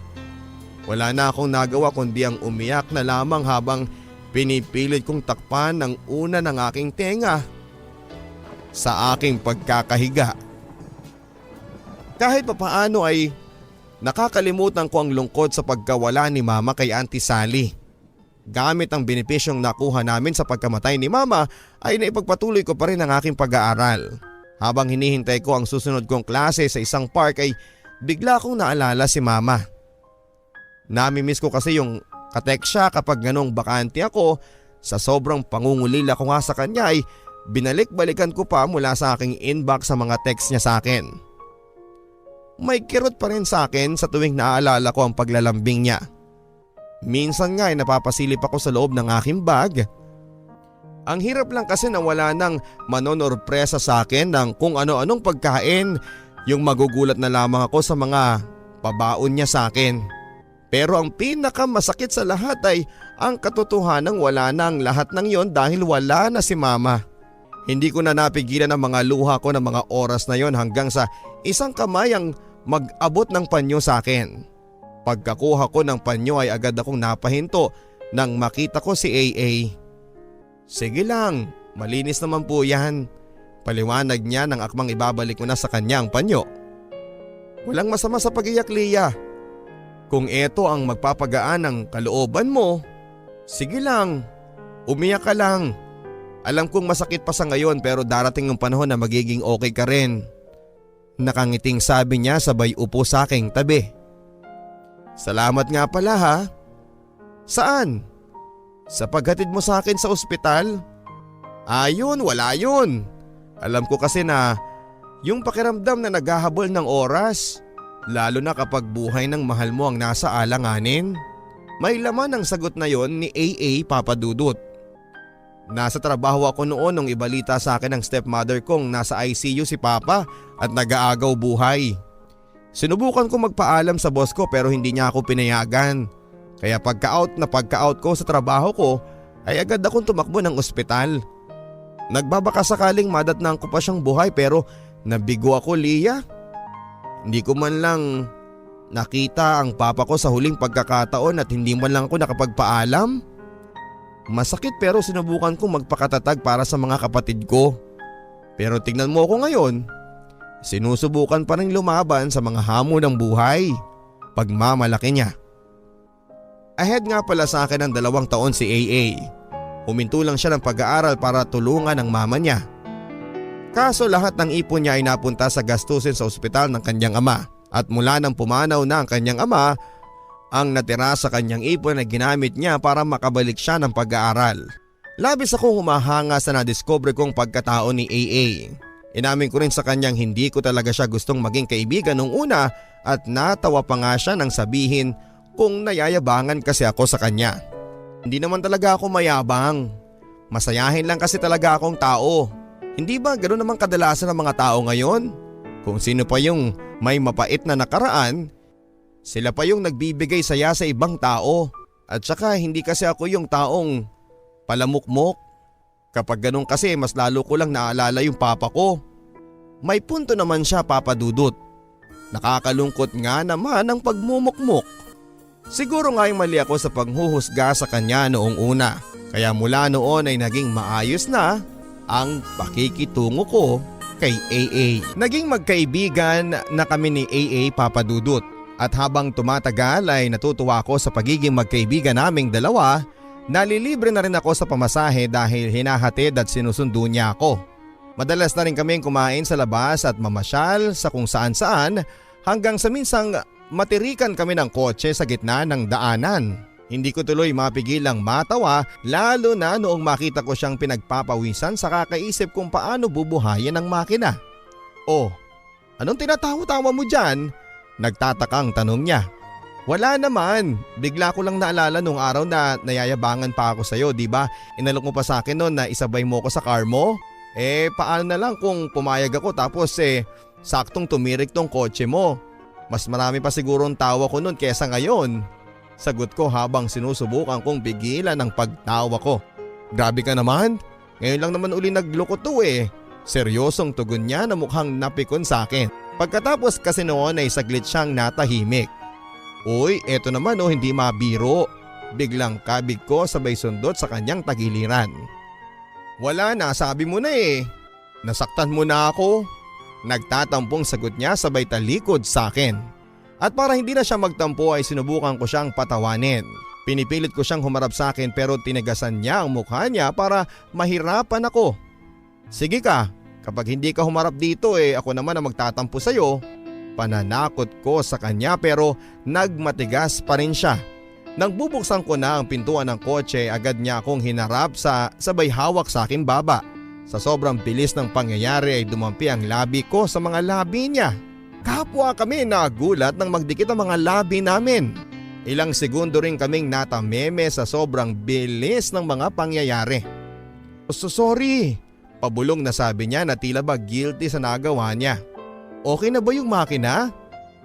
Wala na akong nagawa kundi ang umiyak na lamang habang pinipilit kong takpan ng una ng aking tenga sa aking pagkakahiga. Kahit papaano ay nakakalimutan ko ang lungkot sa pagkawala ni Mama kay Auntie Sally. Gamit ang benepisyong nakuha namin sa pagkamatay ni Mama ay naipagpatuloy ko pa rin ang aking pag-aaral. Habang hinihintay ko ang susunod kong klase sa isang park ay bigla kong naalala si Mama. Namimiss ko kasi yung katext siya kapag ganong bakante ako. Sa sobrang pangungulila ko nga sa kanya ay binalik-balikan ko pa mula sa aking inbox sa mga text niya sa akin. May kirot pa rin sa akin sa tuwing naaalala ko ang paglalambing niya. Minsan nga ay napapasilip ako sa loob ng aking bag. Ang hirap lang kasi na wala nang manonorpresa sa akin ng kung ano-anong pagkain, yung magugulat na lamang ako sa mga pabaon niya sa akin. Pero ang pinakamasakit sa lahat ay ang katotohanang wala na ang lahat ng yon dahil wala na si mama. Hindi ko na napigilan ang mga luha ko ng mga oras na yon hanggang sa isang kamay ang mag-abot ng panyo sa akin. Pagkakuha ko ng panyo ay agad akong napahinto nang makita ko si AA. Sige lang, malinis naman po yan. Paliwanag niya nang akmang ibabalik ko na sa kanya ang panyo. Walang masama sa pag-iyak, Leah. Kung ito ang magpapagaan ng kalooban mo, sige lang, umiyak ka lang. Alam kong masakit pa sa ngayon pero darating ang panahon na magiging okay ka rin. Nakangiting sabi niya sabay upo sa aking tabi. Salamat nga pala ha. Saan? Sa paghatid mo sa akin sa ospital? Ayun, wala yun. Alam ko kasi na yung pakiramdam na naghahabol ng oras, lalo na kapag buhay ng mahal mo ang nasa alanganin. May laman ang sagot na yon ni AA Papa Dudut. Nasa trabaho ako noon nung ibalita sa akin ng stepmother kong nasa ICU si Papa at nag-aagaw buhay. Sinubukan ko magpaalam sa boss ko pero hindi niya ako pinayagan. Kaya pagka-out ko sa trabaho ko ay agad akong tumakbo ng ospital. Nagbabaka sakaling madatnang ko pa siyang buhay pero nabigo ako, Leah. Hindi ko man lang nakita ang papa ko sa huling pagkakataon at hindi man lang ako nakapagpaalam. Masakit pero sinubukan kong magpakatatag para sa mga kapatid ko. Pero tingnan mo ako ngayon, sinusubukan pa rin lumaban sa mga hamon ng buhay. Pagmamalaki niya. Ahead nga pala sa akin ng 2 taon si AA. Huminto lang siya ng pag-aaral para tulungan ang mama niya. Kaso lahat ng ipon niya ay napunta sa gastusin sa ospital ng kanyang ama. At mula nang pumanaw na ang kanyang ama, ang natira sa kanyang ipon ay ginamit niya para makabalik siya ng pag-aaral. Labis akong humahanga sa nadiscover kong pagkatao ni AA. Inamin ko rin sa kanyang hindi ko talaga siya gustong maging kaibigan nung una at natawa pa nga siya nang sabihin kung nayayabangan kasi ako sa kanya. Hindi naman talaga ako mayabang. Masayahin lang kasi talaga akong tao. Hindi ba ganoon naman kadalasan ng mga tao ngayon? Kung sino pa yung may mapait na nakaraan, sila pa yung nagbibigay saya sa ibang tao. At saka hindi kasi ako yung taong palamukmok. Kapag ganun kasi mas lalo ko lang naalala yung papa ko. May punto naman siya, Papa Dudut. Nakakalungkot nga naman ang pagmumukmok. Siguro nga yung mali ako sa panghuhusga sa kanya noong una. Kaya mula noon ay naging maayos na ang pakikitungo ko kay AA. Naging magkaibigan na kami ni AA, Papa Dudut. At habang tumatagal ay natutuwa ako sa pagiging magkaibigan naming dalawa. Nalilibre na rin ako sa pamasahe dahil hinahatid at sinusundo niya ako. Madalas na rin kaming kumain sa labas at mamasyal sa kung saan-saan hanggang sa minsang matirikan kami ng kotse sa gitna ng daanan. Hindi ko tuloy mapigilang matawa lalo na noong makita ko siyang pinagpapawisan sa kakaisip kung paano bubuhayin ang makina. Oh, anong tinatawa-tawa mo dyan? Nagtatakang tanong niya. Wala naman, bigla ko lang naalala nung araw na nayayabangan pa ako sa'yo, diba? Inalok mo pa sa akin noon na isabay mo ko sa car mo? Paano na lang kung pumayag ako tapos saktong tumirik tong kotse mo? Mas marami pa siguro ang tawa ko noon kesa ngayon. Sagot ko habang sinusubukan kong pigilan ang pagtawa ko. Grabe ka naman, ngayon lang naman uli nagloko to eh. Seryosong tugon niya na mukhang napikon sa akin. Pagkatapos kasi noon ay saglit siyang natahimik. Uy, eto naman hindi mabiro. Biglang kabig ko sabay sundot sa kanyang tagiliran. Wala na, sabi mo na eh. Nasaktan mo na ako. Nagtatampong sagot niya sabay talikod sa akin. At para hindi na siya magtampo ay sinubukan ko siyang patawanin. Pinipilit ko siyang humarap sa akin pero tinagasan niya ang mukha niya para mahirapan ako. Sige ka, kapag hindi ka humarap dito ako naman ang magtatampo sa'yo. Pananakot ko sa kanya pero nagmatigas pa rin siya. Nang bubuksan ko na ang pintuan ng kotse agad niya akong hinarap sa sabay hawak sa akin baba. Sa sobrang bilis ng pangyayari ay dumampi ang labi ko sa mga labi niya. Kapwa kami nagulat nang magdikit ang mga labi namin. Ilang segundo rin kaming natameme sa sobrang bilis ng mga pangyayari. Sorry, pabulong na sabi niya na tila ba guilty sa nagawa niya. Okay na ba yung makina?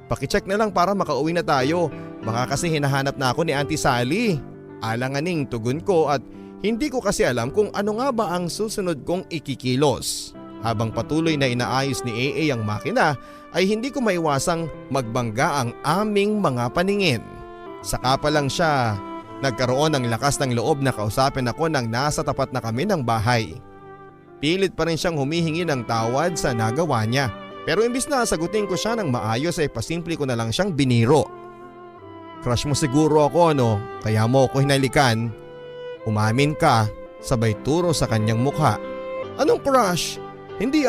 Pakicheck na lang para makauwi na tayo. Baka kasi hinahanap na ako ni Auntie Sally. Alanganing tugon ko at hindi ko kasi alam kung ano nga ba ang susunod kong ikikilos. Habang patuloy na inaayos ni AA ang makina ay hindi ko maiwasang magbangga ang aming mga paningin. Saka pa lang siya nagkaroon ng lakas ng loob na kausapin ako nang nasa tapat na kami ng bahay. Pilit pa rin siyang humihingi ng tawad sa nagawa niya. Pero imbis na sagutin ko siya ng maayos ay pasimple ko na lang siyang biniro. Crush mo siguro ako no, kaya mo ako hinalikan. Umamin ka, sabay turo sa kanyang mukha. Anong crush? Hindi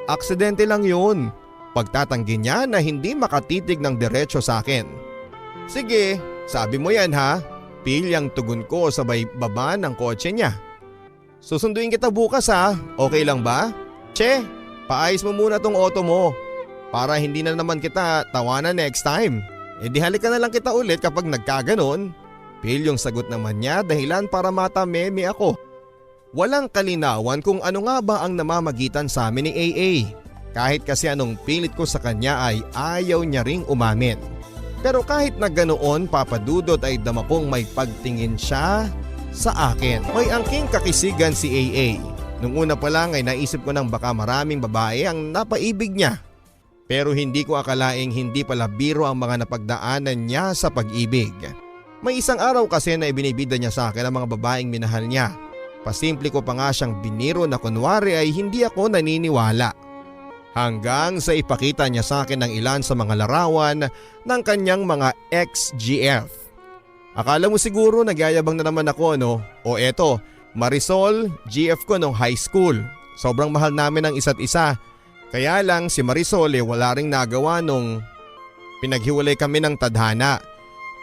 aksidente lang yun. Pagtatanggi niya na hindi makatitig ng diretso sa akin. Sige, sabi mo yan ha. Pilyang tugon ko sabay baba ng kotse niya. Susunduin kita bukas ha, okay lang ba? Che, paayos mo muna tong auto mo para hindi na naman kita tawanan next time. E di halika na lang kita ulit kapag nagkaganon. Pilyong sagot naman niya dahilan para matameme ako. Walang kalinawan kung ano nga ba ang namamagitan sa amin ni AA. Kahit kasi anong pilit ko sa kanya ay ayaw niya ring umamin. Pero kahit na ganoon papadudot ay dama kong may pagtingin siya sa akin. May angking kakisigan si AA. Nung una pa lang ay naisip ko nang baka maraming babae ang napaibig niya. Pero hindi ko akalaing hindi pala biro ang mga napagdaanan niya sa pag-ibig. May isang araw kasi na ibinibida niya sa akin ang mga babaeng minahal niya. Pasimple ko pa nga siyang biniro na kunwari ay hindi ako naniniwala. Hanggang sa ipakita niya sa akin ng ilan sa mga larawan ng kanyang mga ex-GF. Akala mo siguro nagyayabang na naman ako no? O eto, Marisol, GF ko nung high school. Sobrang mahal namin ang isa't isa. Kaya lang si Marisol wala ring nagawa nung pinaghiwalay kami ng tadhana.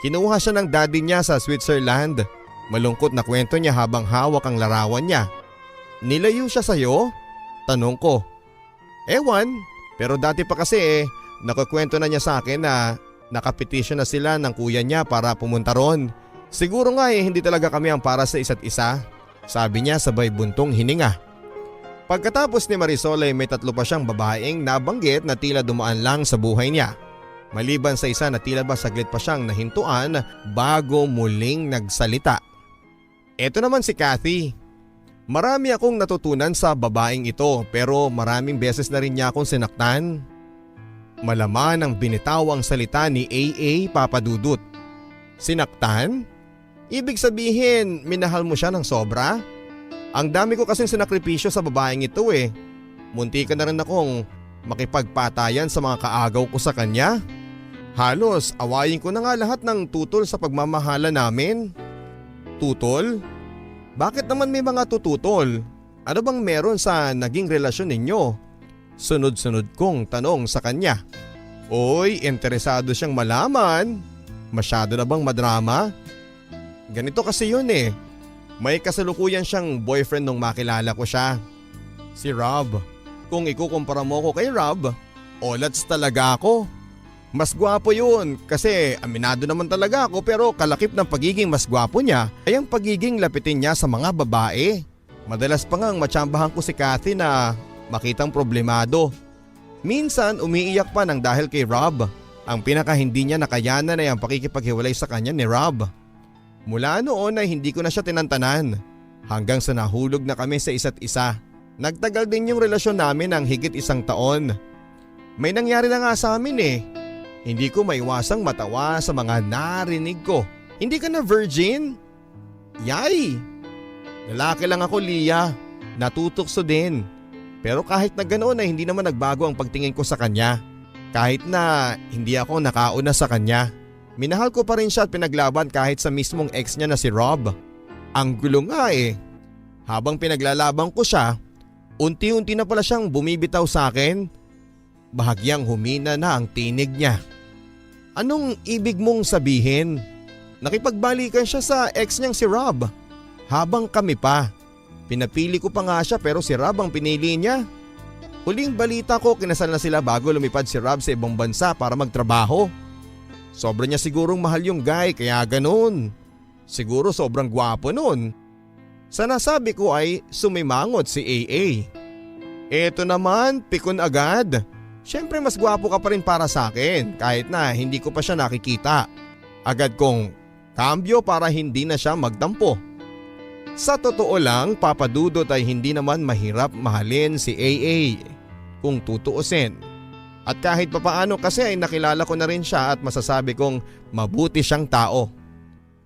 Kinuha siya ng daddy niya sa Switzerland. Malungkot na kwento niya habang hawak ang larawan niya. Nilayo siya sa'yo? Tanong ko. Ewan, pero dati pa kasi nakakwento na niya sa akin na nakapetisyon na sila ng kuya niya para pumunta ron. Siguro nga hindi talaga kami ang para sa isa't isa. Sabi niya sabay buntong hininga. Pagkatapos ni Marisol ay may 3 pa siyang babaeng nabanggit na tila dumaan lang sa buhay niya. Maliban sa isa na tila ba saglit pa siyang nahintuan bago muling nagsalita. Ito naman si Kathy. Marami akong natutunan sa babaeng ito pero maraming beses na rin niya akong sinaktan. Malaman ang binitawang salita ni AA Papadudut. Sinaktan? Ibig sabihin minahal mo siya ng sobra? Ang dami ko kasing sinakripisyo sa babaeng ito Munti ka na rin akong makipagpatayan sa mga kaagaw ko sa kanya. Halos awayin ko na nga lahat ng tutol sa pagmamahala namin. Tutol? Bakit naman may mga tututol? Ano bang meron sa naging relasyon ninyo? Sunod-sunod kong tanong sa kanya. Oy, interesado siyang malaman. Masyado na bang madrama? Ganito kasi yun May kasalukuyan siyang boyfriend nung makilala ko siya. Si Rob. Kung ikukumpara mo ko kay Rob, olats talaga ako. Mas gwapo yun kasi aminado naman talaga ako pero kalakip ng pagiging mas gwapo niya ay ang pagiging lapitin niya sa mga babae. Madalas pa ngang matsambahan ko si Kathy na makitang problemado. Minsan umiiyak pa ng dahil kay Rob. Ang pinaka hindi niya nakayanan ay ang pakikipaghiwalay sa kanya ni Rob. Mula noon ay hindi ko na siya tinantanan hanggang sa nahulog na kami sa isa't isa. Nagtagal din yung relasyon namin ng higit 1 taon. May nangyari na nga sa amin Hindi ko maiwasang matawa sa mga narinig ko. Hindi ka na virgin? Yay! Lalaki lang ako, Lia. Natutokso din. Pero kahit na ganoon ay hindi naman nagbago ang pagtingin ko sa kanya. Kahit na hindi ako nakauna sa kanya. Minahal ko pa rin siya at pinaglaban kahit sa mismong ex niya na si Rob. Ang gulo nga Habang pinaglalaban ko siya, unti-unti na pala siyang bumibitaw sa akin. Bahagyang humina na ang tinig niya. Anong ibig mong sabihin? Nakipagbalikan siya sa ex niyang si Rob. Habang kami pa. Pinapili ko pa nga siya pero si Rob ang pinili niya. Huling balita ko kinasal na sila bago lumipad si Rob sa ibang bansa para magtrabaho. Sobra niya sigurong mahal yung guy kaya ganun. Siguro sobrang gwapo nun. Sa nasabi ko ay sumimangot si AA. Eto naman, pikon agad. Siyempre mas gwapo ka pa rin para sa akin kahit na hindi ko pa siya nakikita. Agad kong kambyo para hindi na siya magtampo. Sa totoo lang, Papa Dudut, ay hindi naman mahirap mahalin si AA kung tutuusin. At kahit papaano kasi ay nakilala ko na rin siya at masasabi kong mabuti siyang tao.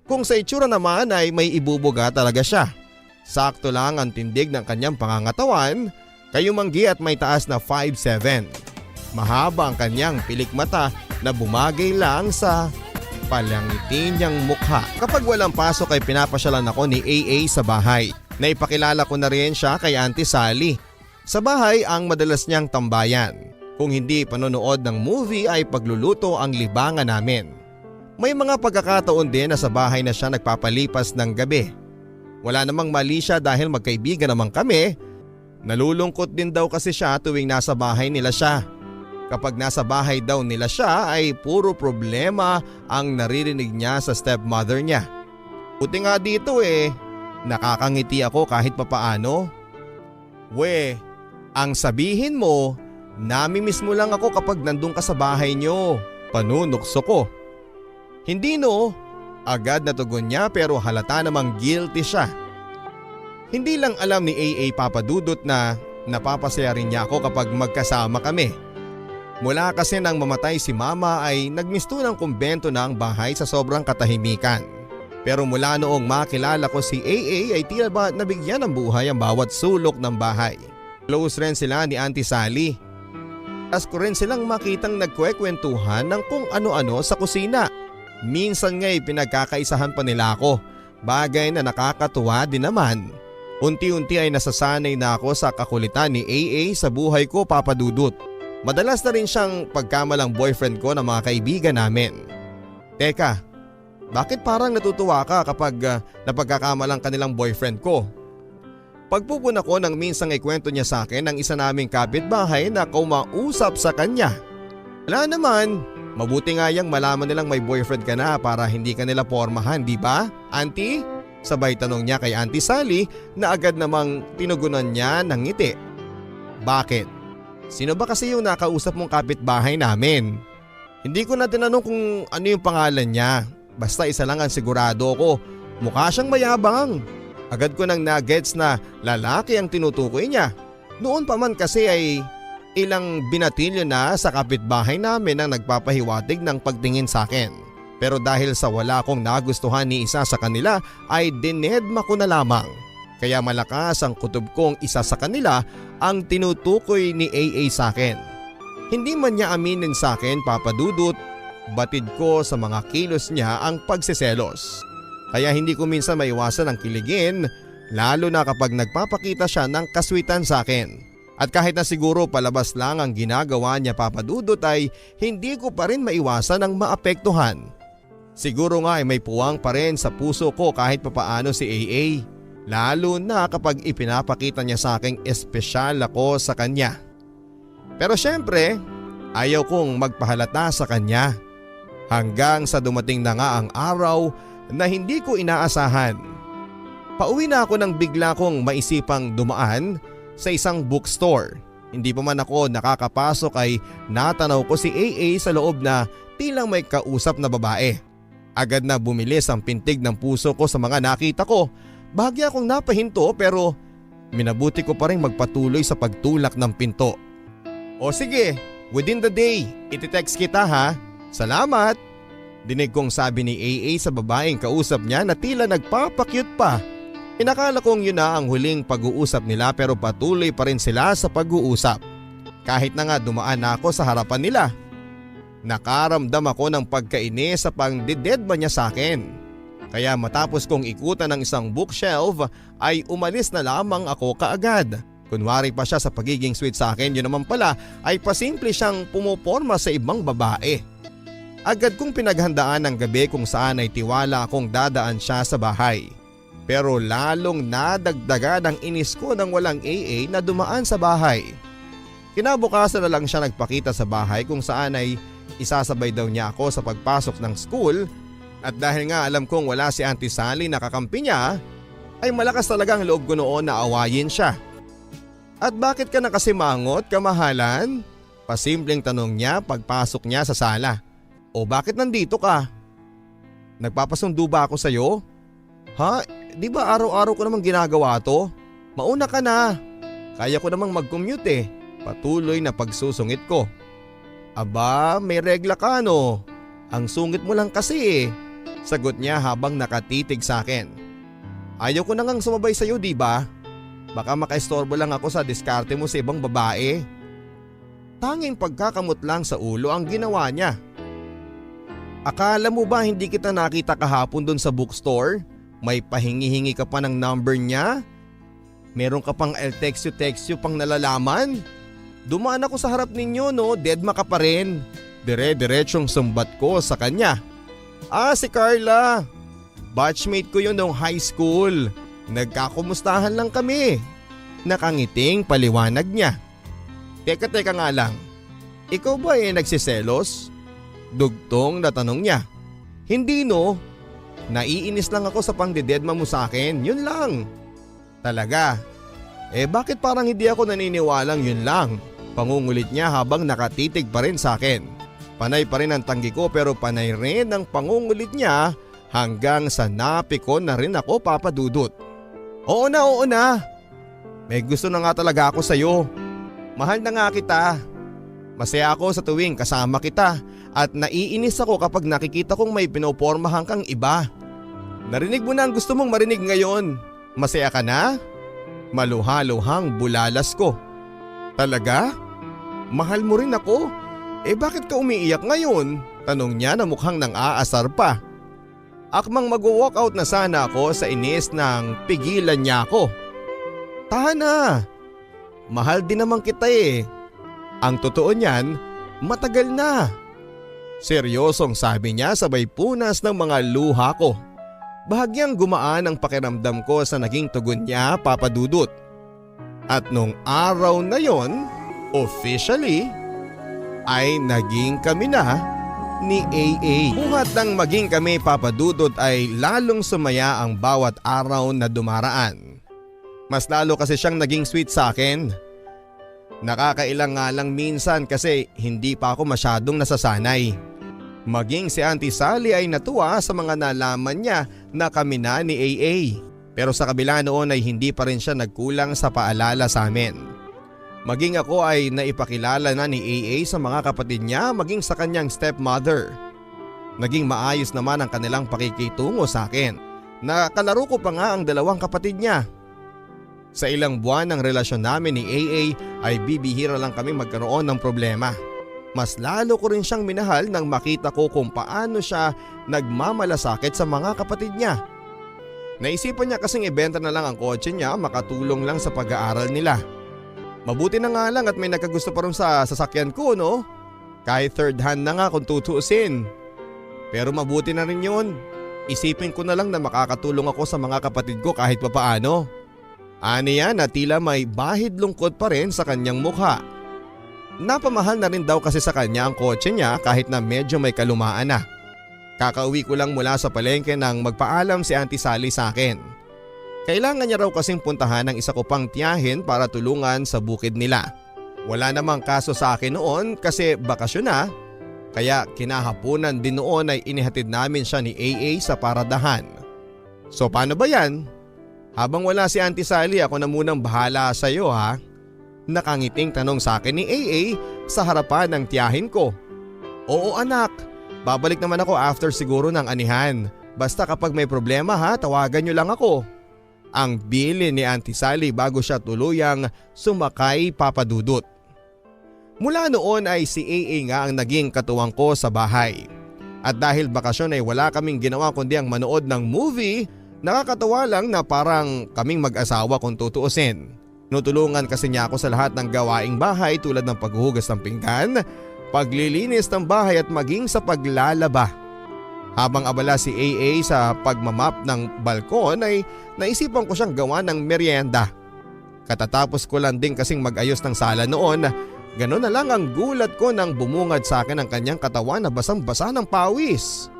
Kung sa itsura naman ay may ibubuga talaga siya. Sakto lang ang tindig ng kanyang pangangatawan, kayumanggi at may taas na 5'7". Mahaba ang kanyang pilik mata na bumagay lang sa palangiti niyang mukha. Kapag walang pasok ay pinapasyalan ako ni AA sa bahay. Naipakilala ko na rin siya kay Auntie Sally. Sa bahay ang madalas niyang tambayan. Kung hindi panonood ng movie ay pagluluto ang libangan namin. May mga pagkakataon din na sa bahay na siya nagpapalipas ng gabi. Wala namang mali siya dahil magkaibigan naman kami. Nalulungkot din daw kasi siya tuwing nasa bahay nila siya. Kapag nasa bahay daw nila siya ay puro problema ang naririnig niya sa stepmother niya. Buti nga dito nakakangiti ako kahit papaano. We, ang sabihin mo, namimiss mo lang ako kapag nandun ka sa bahay niyo. Panunukso ko. Hindi no, agad na tugon niya pero halata namang guilty siya. Hindi lang alam ni AA Papa Dudut na napapasaya rin niya ako kapag magkasama kami. Mula kasi nang mamatay si mama ay nagmisto ng kumbento na ang bahay sa sobrang katahimikan. Pero mula noong makilala ko si AA ay tila ba nabigyan ng buhay ang bawat sulok ng bahay. Close rin sila ni Auntie Sally. As ko rin silang makitang nagkwekwentuhan ng kung ano-ano sa kusina. Minsan nga'y pinagkakaisahan pa nila ako, bagay na nakakatuwa din naman. Unti-unti ay nasasanay na ako sa kakulitan ni AA sa buhay ko, Papa Dudut. Madalas na rin siyang pagkamalang boyfriend ko ng mga kaibigan namin. Teka, bakit parang natutuwa ka kapag napagkakamalang kanilang boyfriend ko? Pagpupuna ko nang minsang ikwento niya sa akin ng isa naming kapitbahay na kumausap sa kanya. Wala naman. Mabuti nga yang malaman nilang may boyfriend ka na para hindi ka nila pormahan, di ba, Auntie? Sabay tanong niya kay Auntie Sally na agad namang tinugunan niya ng ngiti. Bakit? Sino ba kasi yung nakausap mong kapitbahay namin? Hindi ko na tinanong kung ano yung pangalan niya. Basta isa lang ang sigurado ko, mukha siyang mayabang. Agad ko nang nagets na lalaki ang tinutukoy niya. Noon pa man kasi ay ilang binatilyo na sa kapitbahay namin ang nagpapahiwatig ng pagtingin sa akin. Pero dahil sa wala akong nagustuhan ni isa sa kanila ay dinedma ko na lamang. Kaya malakas ang kutob kong isa sa kanila ang tinutukoy ni AA sa akin. Hindi man niya aminin sa akin, Papa Dudut, batid ko sa mga kilos niya ang pagseselos. Kaya hindi ko minsan maiwasan ang kiligin, lalo na kapag nagpapakita siya ng kaswitan sa akin. At kahit na siguro palabas lang ang ginagawa niya, Papa Dudut, ay hindi ko pa rin maiwasan ang maapektuhan. Siguro nga ay may puwang pa rin sa puso ko kahit papaano si AA. Lalo na kapag ipinapakita niya sa aking espesyal ako sa kanya. Pero syempre, ayaw kong magpahalata sa kanya. Hanggang sa dumating na nga ang araw na hindi ko inaasahan. Pauwi na ako nang bigla kong maisipang dumaan sa isang bookstore. Hindi pa man ako nakakapasok ay natanaw ko si AA sa loob na tilang may kausap na babae. Agad na bumilis ang pintig ng puso ko sa mga nakita ko. Bahagya akong napahinto pero minabuti ko pa rin magpatuloy sa pagtulak ng pinto. O sige, within the day, iti-text kita ha. Salamat! Dinig kong sabi ni AA sa babaeng kausap niya na tila nagpapakyut pa. Inakala kong yun na ang huling pag-uusap nila pero patuloy pa rin sila sa pag-uusap. Kahit na nga dumaan na ako sa harapan nila. Nakaramdam ako ng pagkainis sa pangdidedma niya sa akin. Kaya matapos kong ikutan ng isang bookshelf ay umalis na lamang ako kaagad. Kunwari pa siya sa pagiging sweet sa akin, yun naman pala ay pasimple siyang pumoporma sa ibang babae. Agad kong pinaghandaan ng gabi kung saan ay tiwala akong dadaan siya sa bahay. Pero lalong nadagdagan ang inis ko nang walang AA na dumaan sa bahay. Kinabukasan na lang siya nagpakita sa bahay kung saan ay isasabay daw niya ako sa pagpasok ng school. At dahil nga alam kong wala si Auntie Sally na kakampi niya, ay malakas talaga ang loob ko noon na awayin siya. At bakit ka na kasi mangot, kamahalan? Pasimpleng tanong niya pagpasok niya sa sala. O bakit nandito ka? Nagpapasundo ba ako sa'yo? Ha? Di ba araw-araw ko namang ginagawa to? Mauna ka na. Kaya ko namang mag-commute eh. Patuloy na pagsusungit ko. Aba, may regla ka no? Ang sungit mo lang kasi eh. Sagot niya habang nakatitig sa akin. Ayaw ko na ngang sumabay sa'yo di ba? Baka makaistorbo lang ako sa diskarte mo sa ibang babae. Tanging pagkakamot lang sa ulo ang ginawa niya. Akala mo ba hindi kita nakita kahapon dun sa bookstore? May pahingi-hingi ka pa ng number niya? Meron ka pang el text you pang nalalaman? Dumaan ako sa harap ninyo no, deadma ka pa rin. Dire-diretsyong sumbat ko sa kanya. Si Carla. Batchmate ko yun noong high school. Nagkakumustahan lang kami. Nakangiting paliwanag niya. Teka nga lang. Ikaw ba nagsiselos? Dugtong na tanong niya. Hindi no. Naiinis lang ako sa pangdededma mo sa akin. Yun lang. Talaga? Bakit parang hindi ako naniniwalang yun lang? Pangungulit niya habang nakatitig pa rin sa akin. Panay pa rin ang tanggi ko pero panay rin ang pangungulit niya hanggang sa napikon na rin ako papadudot. Oo na. May gusto na nga talaga ako sa'yo. Mahal na nga kita. Masaya ako sa tuwing kasama kita at naiinis ako kapag nakikita kong may pinopormahan kang iba. Narinig mo na ang gusto mong marinig ngayon. Masaya ka na? Maluha-luhang bulalas ko. Talaga? Mahal mo rin ako? Bakit ka umiiyak ngayon? Tanong niya na mukhang nang aasar pa. Akmang mag-walkout na sana ako sa inis nang pigilan niya ako. Tahan na. Mahal din naman kita eh. Ang totoo niyan, matagal na. Seryosong sabi niya sabay punas ng mga luha ko. Bahagyang gumaan ang pakiramdam ko sa naging tugon niya, Papa Dudut. At nung araw na yon, officially, ay naging kami na ni AA. Buhat ng maging kami, Papa Dudut, ay lalong sumaya ang bawat araw na dumaraan. Mas lalo kasi siyang naging sweet sa akin. Nakakailang nga lang minsan kasi hindi pa ako masyadong nasasanay. Maging si Auntie Sally ay natuwa sa mga nalaman niya na kami na ni AA. Pero sa kabila noon ay hindi pa rin siya nagkulang sa paalala sa amin. Maging ako ay naipakilala na ni AA sa mga kapatid niya maging sa kanyang stepmother. Naging maayos naman ang kanilang pakikitungo sa akin. Nakalaro ko pa nga ang dalawang kapatid niya. Sa ilang buwan ng relasyon namin ni AA ay bibihira lang kami magkaroon ng problema. Mas lalo ko rin siyang minahal nang makita ko kung paano siya nagmamalasakit sa mga kapatid niya. Naisipan niya kasing ibenta na lang ang kotse niya makatulong lang sa pag-aaral nila. Mabuti na nga lang at may nagkagusto pa rin sa sasakyan ko no? Kahit third hand na nga kung tutuusin. Pero mabuti na rin yun. Isipin ko na lang na makakatulong ako sa mga kapatid ko kahit papaano. Aniya na tila may bahid lungkot pa rin sa kanyang mukha. Napamahal na rin daw kasi sa kanya ang kotse niya kahit na medyo may kalumaan na. Kakauwi ko lang mula sa palengke nang magpaalam si Auntie Sally sa akin. Kailangan niya raw kasing puntahan ng isa ko pang tiyahin para tulungan sa bukid nila. Wala namang kaso sa akin noon kasi bakasyon na. Kaya kinahaponan din noon ay inihatid namin siya ni AA sa paradahan. So paano ba yan? Habang wala si Auntie Sally ako na munang bahala sa iyo ha? Nakangiting tanong sa akin ni AA sa harapan ng tiyahin ko. Oo anak, babalik naman ako after siguro ng anihan. Basta kapag may problema ha, tawagan niyo lang ako. Ang bili ni Auntie Sally bago siya tuluyang sumakay, Papa Dudut. Mula noon ay si AA nga ang naging katuwang ko sa bahay. At dahil bakasyon ay wala kaming ginawa kundi ang manood ng movie, nakakatawa lang na parang kaming mag-asawa kung tutuusin. Nutulungan kasi niya ako sa lahat ng gawaing bahay tulad ng paghuhugas ng pinggan, paglilinis ng bahay at maging sa paglalaba. Habang abala si AA sa pagmamap ng balkon ay naisipan ko siyang gawa ng merienda. Katatapos ko lang din kasing mag-ayos ng sala noon, gano'n na lang ang gulat ko nang bumungad sa akin ang kanyang katawan na basang-basa ng pawis.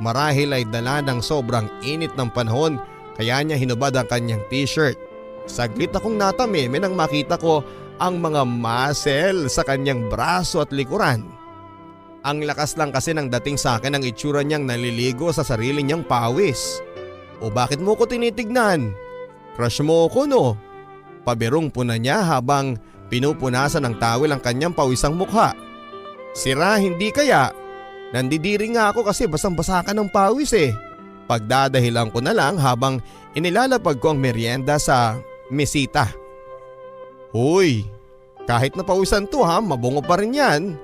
Marahil ay dala ng sobrang init ng panahon kaya niya hinubad ang kanyang t-shirt. Saglit akong natameme nang makita ko ang mga muscle sa kanyang braso at likuran. Ang lakas lang kasi ng dating sa akin ang itsura niyang naliligo sa sarili niyang pawis. O bakit mo ko tinitignan? Crush mo ko no? Pabirong puna niya habang pinupunasan ng tawel ang kanyang pawisang mukha. Sira hindi kaya? Nandidiri nga ako kasi basang-basa ka ng pawis eh. Pagdadahilan ko na lang habang inilalapag ko ang merienda sa mesita. Hoy, kahit napawisan to ha, mabungo pa rin yan.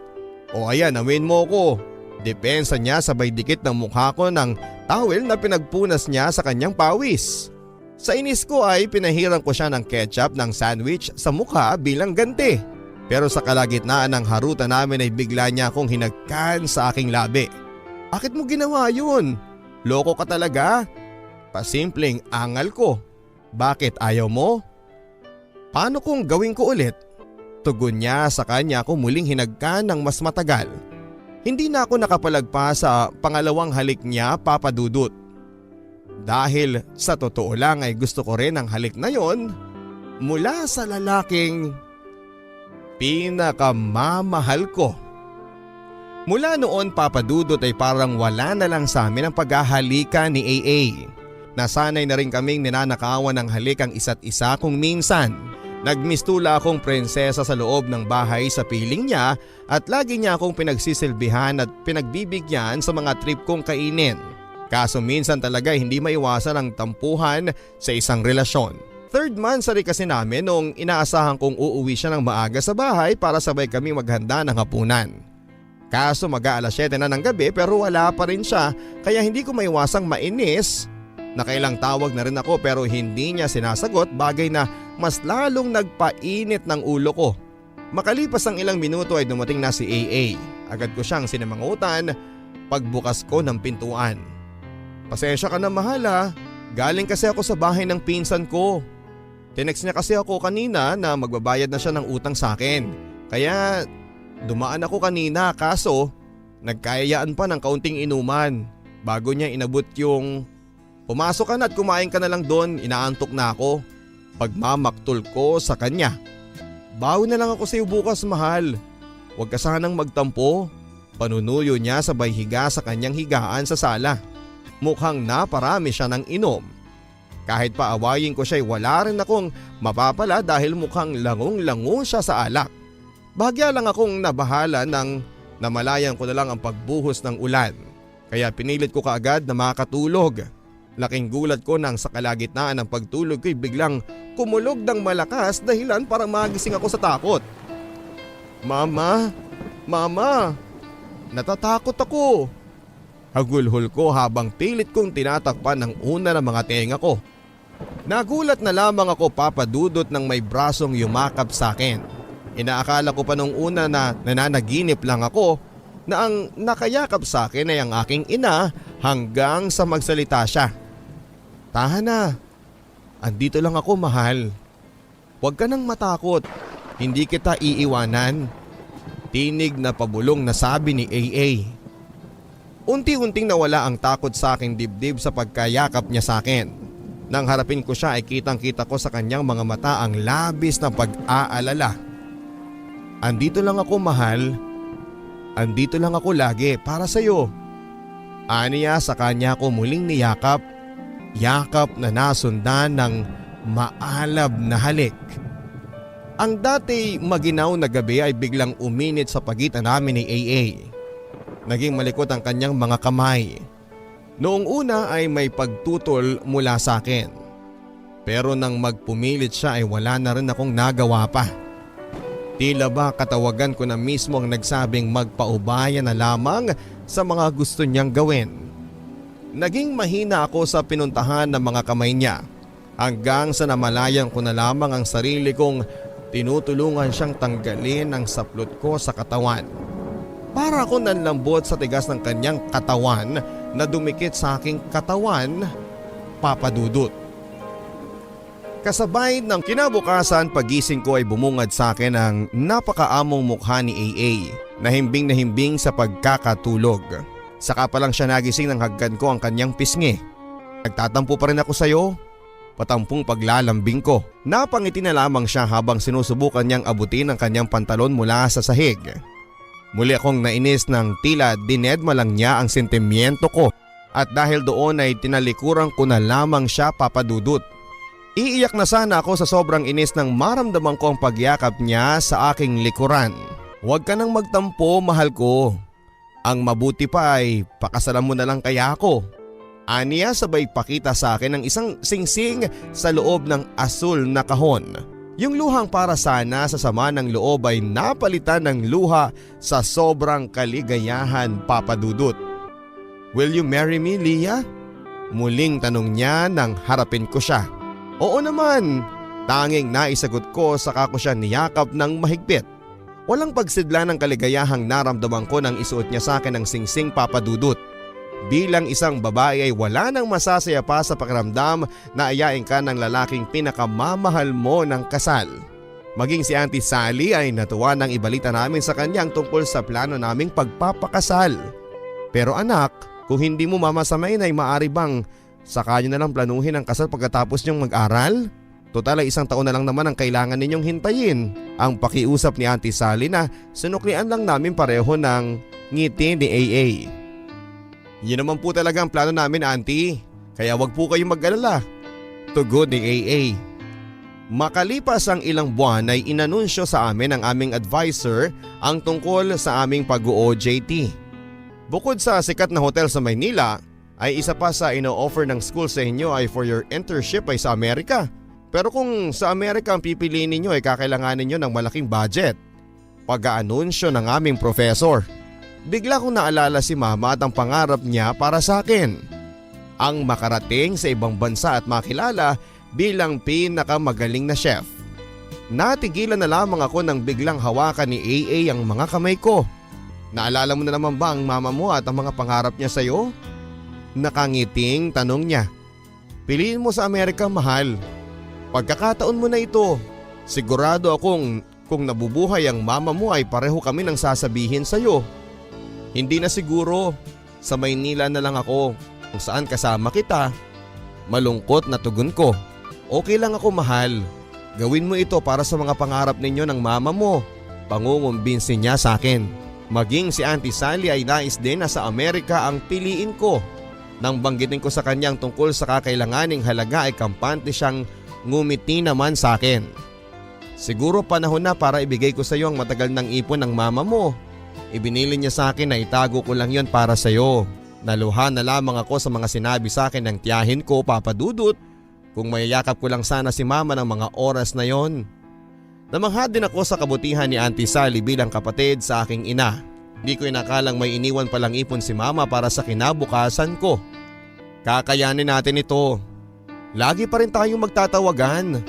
O ayan, amin mo ko. Depensa niya sabay dikit ng mukha ko ng towel na pinagpunas niya sa kanyang pawis. Sa inis ko ay pinahiran ko siya ng ketchup ng sandwich sa mukha bilang ganti. Pero sa kalagitnaan ng harutan namin ay bigla niya akong hinagkan sa aking labi. Bakit mo ginawa yun? Loko ka talaga? Pasimpleng angal ko. Bakit ayaw mo? Paano kung gawin ko ulit? Tugon niya sa kanya ako muling hinagkan ng mas matagal. Hindi na ako nakapalagpas sa pangalawang halik niya, Papa Dudut. Dahil sa totoo lang ay gusto ko rin ang halik na yon mula sa lalaking pinakamamahal ko. Mula noon, Papa Dudut, ay parang wala na lang sa amin ang paghahalikan ni AA. Nasanay na rin kaming ninanakawan ng halik ang isa't isa kung minsan. Nagmistula akong prinsesa sa loob ng bahay sa piling niya at lagi niya akong pinagsisilbihan at pinagbibigyan sa mga trip kong kainin. Kaso minsan talaga hindi maiwasan ang tampuhan sa isang relasyon. 3rd monthsary kasi namin nung inaasahan kong uuwi siya ng maaga sa bahay para sabay kami maghanda ng hapunan. Kaso mag-aalas 7 na ng gabi pero wala pa rin siya kaya hindi ko maiwasang mainis. Nakailang tawag na rin ako pero hindi niya sinasagot, bagay na mas lalong nagpainit ng ulo ko. Makalipas ang ilang minuto ay dumating na si AA. Agad ko siyang sinamangutan pagbukas ko ng pintuan. Pasensya ka na mahal ha, galing kasi ako sa bahay ng pinsan ko. Tinext niya kasi ako kanina na magbabayad na siya ng utang sa akin. Kaya dumaan ako kanina kaso nagkayayaan pa ng kaunting inuman. Bago niya inabot yung pumasok ka na at kumain ka na lang doon, inaantok na ako. Pagmamaktol ko sa kanya. Bawi na lang ako sa iyo bukas mahal. Huwag ka sanang magtampo. Panunuyo niya sabay higa sa kanyang higaan sa sala. Mukhang naparami siya ng inom. Kahit paawayin ko siya ay wala rin akong mapapala dahil mukhang langong-lango siya sa alak. Bahagya lang akong nabahala nang namalayan ko na lang ang pagbuhos ng ulan. Kaya pinilit ko kaagad na makatulog. Laking gulat ko nang sa kalagitnaan ng pagtulog ko'y biglang kumulog ng malakas dahilan para magising ako sa takot. Mama! Mama! Natatakot ako! Hagulhol ko habang pilit kong tinatakpan ng una ng mga tenga ko. Nagulat na lamang ako, Papa Dudut, nang may brasong yumakap sa akin. Inaakala ko pa nung una na nananaginip lang ako na ang nakayakap sa akin ay ang aking ina hanggang sa magsalita siya. Tahan na. Andito lang ako mahal. Huwag ka nang matakot. Hindi kita iiwanan. Tinig na pabulong na sabi ni AA. Unti-unting nawala ang takot sa aking dibdib sa pagkayakap niya sa akin. Nang harapin ko siya ay kitang-kita ko sa kanyang mga mata ang labis na pag-aalala. Andito lang ako mahal. Andito lang ako lagi para sa iyo. Aniya sa kanya ko muling niyakap. Yakap na nasundan ng maalab na halik. Ang dati maginaw na gabi ay biglang uminit sa pagitan namin ni AA. Naging malikot ang kanyang mga kamay. Noong una ay may pagtutol mula sa akin. Pero nang magpumilit siya ay wala na rin akong nagawa pa. Tila ba katawagan ko na mismo ang nagsabing magpaubaya na lamang sa mga gusto niyang gawin. Naging mahina ako sa pinuntahan ng mga kamay niya hanggang sa namalayan ko na lamang ang sarili kong tinutulungan siyang tanggalin ang saplot ko sa katawan. Para ako nanlambot sa tigas ng kanyang katawan na dumikit sa aking katawan, Papa Dudut. Kasabay ng kinabukasan, pagising ko ay bumungad sa akin ang napakaamong mukha ni AA na himbing sa pagkakatulog. Saka pa lang siya nagising nang haggan ko ang kanyang pisngi. Nagtatampo pa rin ako sa iyo. Patampong paglalambing ko. Napangiti na lamang siya habang sinusubukan niyang abutin ang kanyang pantalon mula sa sahig. Muli akong nainis ng tila dinedma lang niya ang sentimiento ko at dahil doon ay tinalikuran ko na lamang siya, Papa Dudut. Iiyak na sana ako sa sobrang inis nang maramdaman ko ang pagyakap niya sa aking likuran. Huwag ka nang magtampo, mahal ko. Ang mabuti pa ay pakasalan mo na lang kaya ako. Aniya sabay pakita sa akin ng isang singsing sa loob ng asul na kahon. Yung luhang para sana sa sama ng loob ay napalitan ng luha sa sobrang kaligayahan, Papa Dudut. Will you marry me, Leah? Muling tanong niya nang harapin ko siya. Oo naman, tanging naisagot ko saka ko siya niyakap ng mahigpit. Walang pagsidla ng kaligayahang naramdaman ko nang isuot niya sa akin ang singsing, Papa Dudut. Bilang isang babae ay wala nang masasaya pa sa pakiramdam na ayain ka ng lalaking pinakamamahal mo ng kasal. Maging si Auntie Sally ay natuwa nang ibalita namin sa kanyang tungkol sa plano naming pagpapakasal. Pero anak, kung hindi mo mamasamain ay maaari bang saka nyo na lang planuhin ang kasal pagkatapos nyong mag-aral? Total ay 1 taon na lang naman ang kailangan ninyong hintayin. Ang pakiusap ni Auntie Sally na sinuklian lang namin pareho ng ngiti ni AA. Yun naman po talaga ang plano namin, Auntie. Kaya wag po kayong mag-alala. Tugod ni AA. Makalipas ang ilang buwan ay inanunsyo sa amin ng aming advisor ang tungkol sa aming pag-OJT. Bukod sa sikat na hotel sa Maynila, ay isa pa sa ino-offer ng school sa inyo ay for your internship ay sa Amerika. Pero kung sa Amerika ang pipiliin ninyo ay kakailanganin nyo ng malaking budget. Pag-aanunsyo ng aming professor. Bigla kong naalala si Mama at ang pangarap niya para sa akin. Ang makarating sa ibang bansa at makilala bilang pinakamagaling na chef. Natigilan na lamang ako nang biglang hawakan ni AA ang mga kamay ko. Naalala mo na naman ba ang mama mo at ang mga pangarap niya sa'yo? Nakangiting tanong niya. Piliin mo sa Amerika, mahal. Pagkakataon mo na ito. Sigurado akong kung nabubuhay ang mama mo ay pareho kami nang sasabihin sa'yo. Hindi na siguro. Sa Maynila na lang ako kung saan kasama kita. Malungkot na tugon ko. Okay lang ako, mahal. Gawin mo ito para sa mga pangarap ninyo ng mama mo. Pangungumbinsin niya sa akin. Maging si Auntie Sally ay nais din na sa Amerika ang piliin ko. Nang banggitin ko sa kanyang tungkol sa kakailanganing halaga ay kampante siyang ngumiti naman sa akin. Siguro panahon na para ibigay ko sa iyo ang matagal ng ipon ng mama mo. Ibinili niya sa akin na itago ko lang yon para sa iyo. Naluha na lamang ako sa mga sinabi sa akin ng tiyahin ko, Papa Dudut. Kung mayayakap ko lang sana si mama ng mga oras na yon. Namangha din ako sa kabutihan ni Auntie Sally bilang kapatid sa aking ina. Di ko inakalang may iniwan palang ipon si mama para sa kinabukasan ko. Kakayanin natin ito. Lagi pa rin tayong magtatawagan.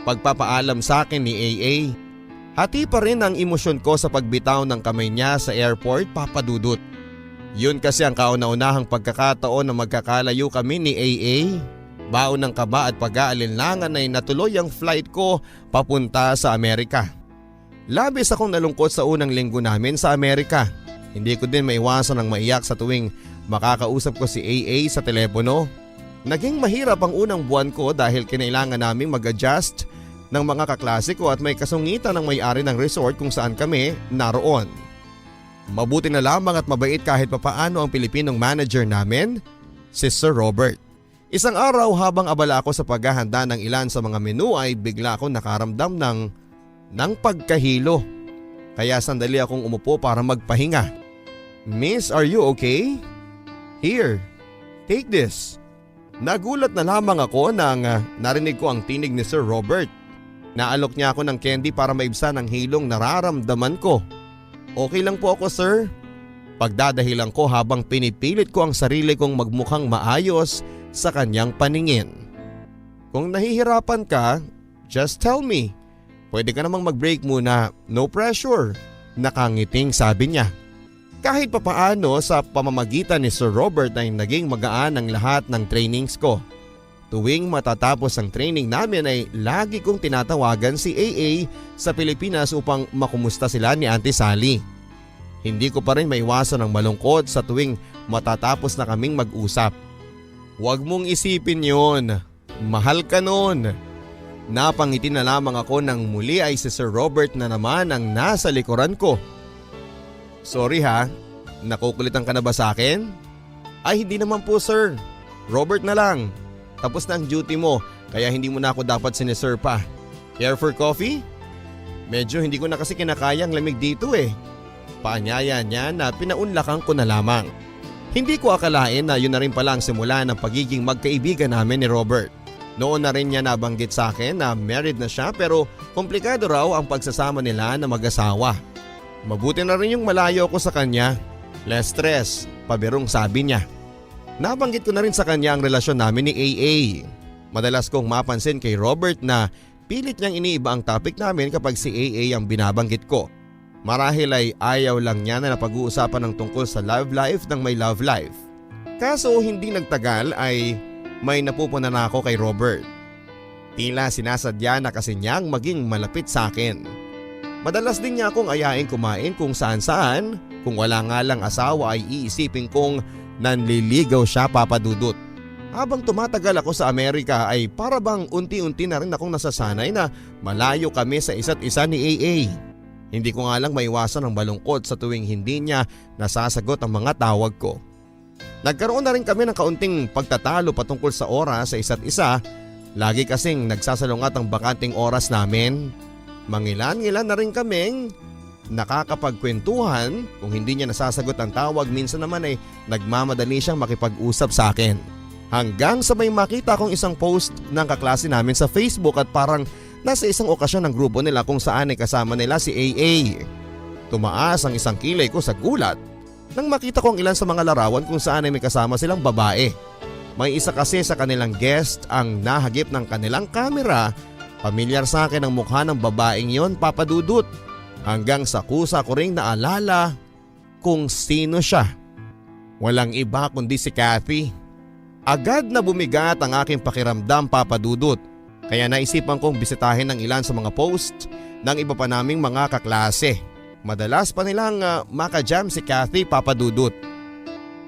Pagpapaalam sa akin ni AA. Hati pa rin ang emosyon ko sa pagbitaw ng kamay niya sa airport, Papa Dudut. Yun kasi ang kauna-unahang pagkakataon na magkakalayo kami ni AA. Baon ng kaba at pag-aalinlangan ay natuloy ang flight ko papunta sa Amerika. Labis akong nalungkot sa unang linggo namin sa Amerika. Hindi ko din maiwasan ang maiyak sa tuwing makakausap ko si AA sa telepono. Naging mahirap ang unang buwan ko dahil kinailangan naming mag-adjust ng mga kaklase ko at may kasungitan ng may-ari ng resort kung saan kami naroon. Mabuti na lamang at mabait kahit papaano ang Pilipinong manager namin, si Sir Robert. Isang araw habang abala ako sa paghahanda ng ilan sa mga menu ay bigla akong nakaramdam ng pagkahilo. Kaya sandali akong umupo para magpahinga. Miss, are you okay? Here, take this. Nagulat na lamang ako nang narinig ko ang tinig ni Sir Robert. Naalok niya ako ng candy para maibsan ang hilong nararamdaman ko. Okay lang po ako, sir. Pagdadahilan ko habang pinipilit ko ang sarili kong magmukhang maayos sa kanyang paningin. Kung nahihirapan ka, just tell me. Pwede ka namang mag-break muna, no pressure. Nakangiting sabi niya. Kahit papaano sa pamamagitan ni Sir Robert ay naging magaan ang lahat ng trainings ko. Tuwing matatapos ang training namin ay lagi kong tinatawagan si AA sa Pilipinas upang makumusta sila ni Auntie Sally. Hindi ko pa rin maiwasan ang malungkot sa tuwing matatapos na kaming mag-usap. Huwag mong isipin yon. Mahal ka nun. Napangiti na lamang ako nang muli ay si Sir Robert na naman ang nasa likuran ko. Sorry ha, nakukulitan ka na ba sa akin? Ay hindi naman po sir, Robert na lang. Tapos na ang duty mo kaya hindi mo na ako dapat sinesir pa. Care for coffee? Medyo hindi ko na kasi kinakayang lamig dito eh. Paanyaya niya na pinaunlakan ko na lamang. Hindi ko akalain na yun na rin pala ang simula ng pagiging magkaibigan namin ni Robert. Noon na rin niya nabanggit sa akin na married na siya pero komplikado raw ang pagsasama nila na mag-asawa. Mabuti na rin yung malayo ko sa kanya. Less stress, pabirong sabi niya. Nabanggit ko na rin sa kanya ang relasyon namin ni AA. Madalas kong mapansin kay Robert na pilit niyang iniiba ang topic namin kapag si AA ang binabanggit ko. Marahil ay ayaw lang niya na napag-uusapan ng tungkol sa love life ng may love life. Kaso hindi nagtagal ay may napupunan na ako kay Robert. Tila sinasadya na kasi niyang maging malapit sa akin. Madalas din niya akong ayain kumain kung saan-saan. Kung wala nga lang asawa ay iisipin kong nanliligaw siya papadudot. Habang tumatagal ako sa Amerika ay para bang unti-unti na rin akong nasasanay na malayo kami sa isa't isa ni AA. Hindi ko nga lang maiwasan ang balungkot sa tuwing hindi niya nasasagot ang mga tawag ko. Nagkaroon na rin kami ng kaunting pagtatalo patungkol sa oras sa isa't isa. Lagi kasing nagsasalungat ang bakanting oras namin. Mangilan-ngilan na rin kaming nakakapagkwentuhan. Kung hindi niya nasasagot ang tawag, minsan naman ay nagmamadali siyang makipag-usap sa akin. Hanggang sa may makita kong isang post ng kaklase namin sa Facebook at parang nasa isang okasyon ng grupo nila kung saan ay kasama nila si AA. Tumaas ang isang kilay ko sa gulat nang makita ko ang ilan sa mga larawan kung saan ay may kasama silang babae. May isa kasi sa kanilang guest ang nahagip ng kanilang kamera. Pamilyar sa akin ang mukha ng babaeng yon, papadudot. Hanggang sa kusa ko ring naalala kung sino siya. Walang iba kundi si Kathy. Agad na bumigat ang aking pakiramdam, papadudot. Kaya naisipan kong bisitahin ang ilan sa mga post ng iba pa naming mga kaklase. Madalas pa nilang makajam si Kathy, papadudot.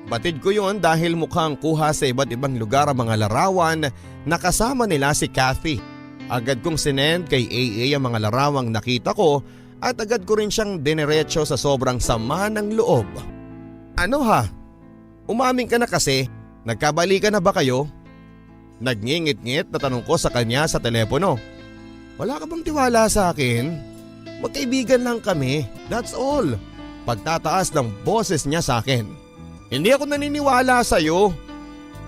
Batid ko yon dahil mukhang kuha sa iba't ibang lugar ang mga larawan na kasama nila si Kathy. Agad kong sinend kay AA ang mga larawang nakita ko at agad ko rin siyang dinerecho sa sobrang sama ng loob. Ano ha? Umamin ka na kasi, nagkabalikan na ba kayo? Nagngingit-ngit na tanong ko sa kanya sa telepono. Wala ka bang tiwala sa akin? Magkaibigan lang kami, that's all. Pagtataas ng boses niya sa akin. Hindi ako naniniwala sa iyo.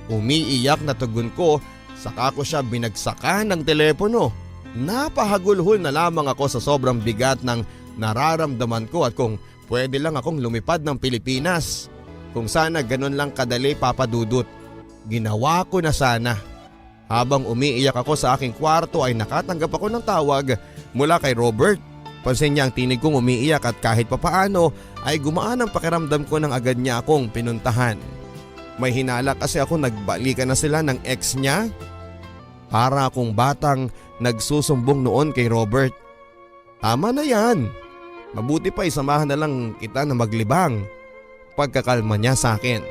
Umiiyak na tugon ko, saka ko siya binagsakan ng telepono. Napahagulhol na lamang ako sa sobrang bigat ng nararamdaman ko at kung pwede lang akong lumipad ng Pilipinas. Kung sana ganun lang kadali, papadudot. Ginawa ko na sana. Habang umiiyak ako sa aking kwarto ay nakatanggap ako ng tawag mula kay Robert. Pansin niya ang tinig kong umiiyak at kahit papaano ay gumaan ang pakiramdam ko nang agad niya akong pinuntahan. May hinala kasi ako nagbalikan na sila ng ex niya. Para akong batang nagsusumbong noon kay Robert. Tama na yan. Mabuti pa isamahan na lang kita na maglibang. Pagkakalma niya sa akin.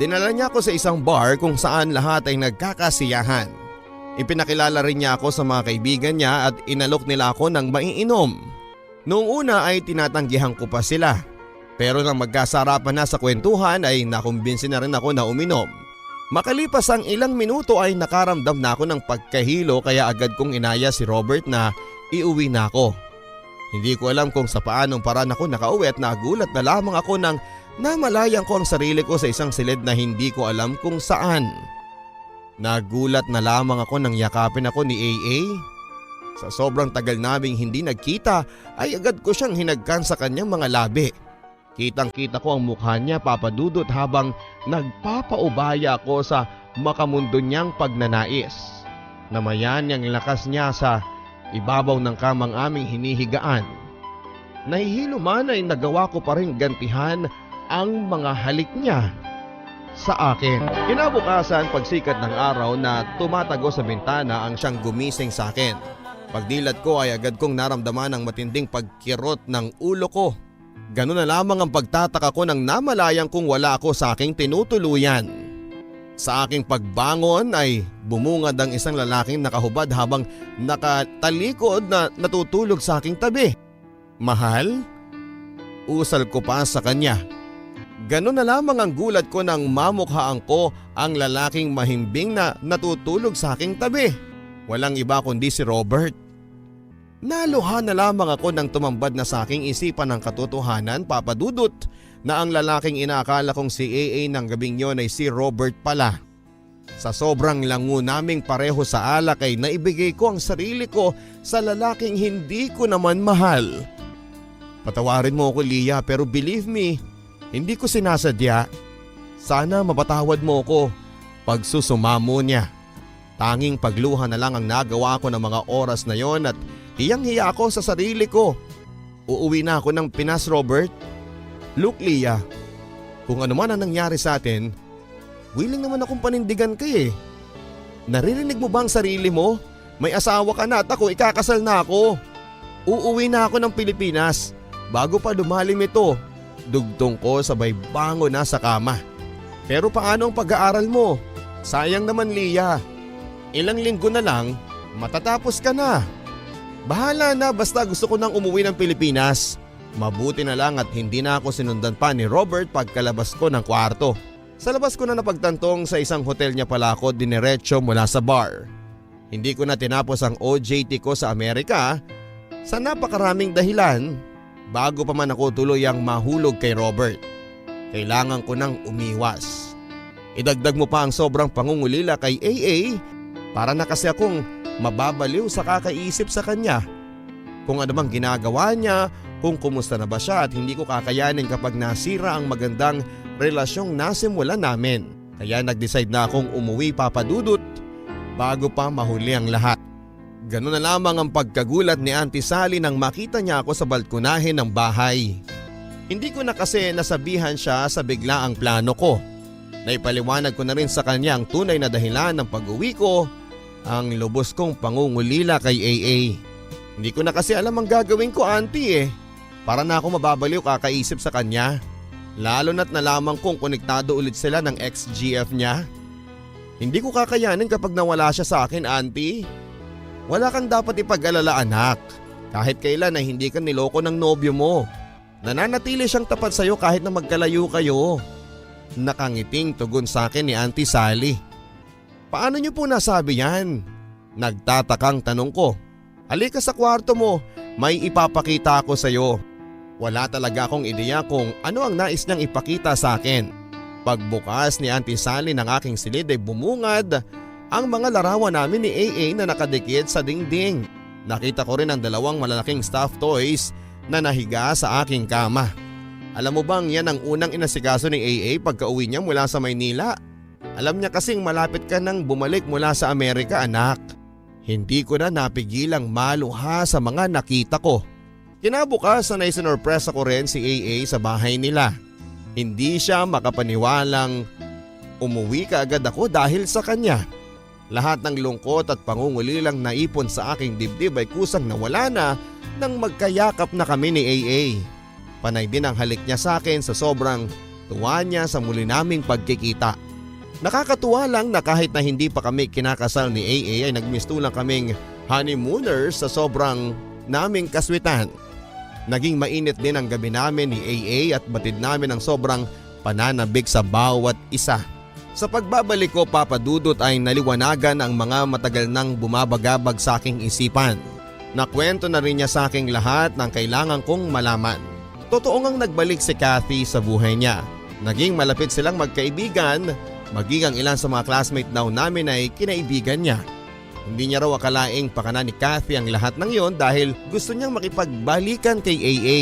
Dinala niya ako sa isang bar kung saan lahat ay nagkakasiyahan. Ipinakilala rin niya ako sa mga kaibigan niya at inalok nila ako ng maiinom. Noong una ay tinatanggihan ko pa sila. Pero nang magkasarapan na sa kwentuhan ay nakumbinsi na rin ako na uminom. Makalipas ang ilang minuto ay nakaramdam na ako ng pagkahilo kaya agad kong inaya si Robert na iuwi na ako. Hindi ko alam kung sa paanong paraan ako nakauwi at nagulat na lamang ako nang namalayan ko ang sarili ko sa isang silid na hindi ko alam kung saan. Nagulat na lamang ako nang yakapin ako ni AA. Sa sobrang tagal naming hindi nagkita ay agad ko siyang hinagkan sa kanyang mga labi. Kitang-kita ko ang mukha niya, papadudot, habang nagpapaubaya ako sa makamundo niyang pagnanais. Namayan niyang lakas niya sa ibabaw ng kamang aming hinihigaan. Nahihilo man ay nagawa ko pa rin gantihan ang mga halik niya sa akin. Kinabukasan, pagsikat ng araw na tumatago sa bintana ang siyang gumising sa akin. Pagdilat ko ay agad kong naramdaman ang matinding pagkirot ng ulo ko. Ganun na lamang ang pagtataka ko nang namalayang kung wala ako sa aking tinutuluyan. Sa aking pagbangon ay bumungad ang isang lalaking nakahubad habang nakatalikod na natutulog sa aking tabi. Mahal? Usal ko pa sa kanya. Ganun na lamang ang gulat ko nang mamukhaan ko ang lalaking mahimbing na natutulog sa aking tabi. Walang iba kundi si Robert. Naluha na lamang ako nang tumambad na sa aking isipan ng katotohanan, Papa Dudut, na ang lalaking inaakala kong si AA ng gabing yon ay si Robert pala. Sa sobrang lango naming pareho sa alak ay naibigay ko ang sarili ko sa lalaking hindi ko naman mahal. Patawarin mo ako, Lia, pero believe me, hindi ko sinasadya. Sana mapatawad mo ko. Pagsusumamo niya. Tanging pagluha na lang ang nagawa ko ng mga oras na yon at hiyang-hiya ako sa sarili ko. Uuwi na ako ng Pinas, Robert. Look, Lia, kung ano man ang nangyari sa atin, willing naman akong panindigan ka eh. Naririnig mo ba ang sarili mo? May asawa ka na at ako ikakasal na ako. Uuwi na ako ng Pilipinas bago pa lumalim ito. Dugtong ko sabay bango na sa kama. Pero paano ang pag-aaral mo? Sayang naman, Lia. Ilang linggo na lang, matatapos ka na. Bahala na, basta gusto ko nang umuwi ng Pilipinas. Mabuti na lang at hindi na ako sinundan pa ni Robert pagkalabas ko ng kwarto. Sa labas ko na napagtantong sa isang hotel niya pala ako diniretso mula sa bar. Hindi ko na tinapos ang OJT ko sa Amerika sa napakaraming dahilan bago pa man ako tuluyang mahulog kay Robert. Kailangan ko nang umiwas. Idagdag mo pa ang sobrang pangungulila kay AA para na kasi akong mababaliw sa kakaisip sa kanya. Kung ano bang ginagawa niya, kung kumusta na ba siya at hindi ko kakayanin kapag nasira ang magandang relasyong nasimulan namin. Kaya nag-decide na akong umuwi, Papa Dudut, bago pa mahuli ang lahat. Ganun na lamang ang pagkagulat ni Auntie Sally nang makita niya ako sa balkonahe ng bahay. Hindi ko na kasi nasabihan siya sa biglaang plano ko. Naipaliwanag ko na rin sa kanya ang tunay na dahilan ng pag-uwi ko, ang lubos kong pangungulila kay AA. Hindi ko na kasi alam ang gagawin ko, Auntie eh. Para na ako mababaliw kakaisip sa kanya. Lalo na't nalaman kong konektado ulit sila ng ex-GF niya. Hindi ko kakayanin kapag nawala siya sa akin, Auntie. Wala kang dapat ipag-alala, anak. Kahit kailan ay hindi ka niloko ng nobyo mo. Nananatili siyang tapat sa'yo kahit na magkalayo kayo. Nakangiting tugon sa akin ni Auntie Sally. Paano niyo po nasabi yan? Nagtatakang tanong ko. Halika sa kwarto mo, may ipapakita ako sa'yo. Wala talaga akong ideya kung ano ang nais niyang ipakita sa akin. Pagbukas ni Auntie Sally ng aking silid ay bumungad ang mga larawan namin ni AA na nakadikit sa dingding. Nakita ko rin ang dalawang malalaking stuffed toys na nahiga sa aking kama. Alam mo bang yan ang unang inasikaso ni AA pagka uwi niya mula sa Maynila? Alam niya kasing malapit ka nang bumalik mula sa Amerika, anak. Hindi ko na napigilang maluha sa mga nakita ko. Kinabukasan ay sinurpresa ko rin si AA sa bahay nila. Hindi siya makapaniwalang umuwi kaagad ako dahil sa kanya. Lahat ng lungkot at pangungulilang naipon sa aking dibdib ay kusang nawala na nang magkayakap na kami ni AA. Panay din ang halik niya sa akin sa sobrang tuwa niya sa muli naming pagkikita. Nakakatuwa lang na kahit na hindi pa kami kinakasal ni AA ay nagmistulang kaming honeymooners sa sobrang naming kaswitan. Naging mainit din ang gabi namin ni AA at batid namin ang sobrang pananabik sa bawat isa. Sa pagbabalik ko, Papa Dudut, ay naliwanagan ang mga matagal nang bumabagabag sa aking isipan. Nakwento na rin niya sa aking lahat ng kailangan kong malaman. Totoo ngang nagbalik si Kathy sa buhay niya. Naging malapit silang magkaibigan, maging ang ilan sa mga classmate daw namin ay kinaibigan niya. Hindi niya raw akalaing pakana ni Kathy ang lahat ng yon dahil gusto niyang makipagbalikan kay AA.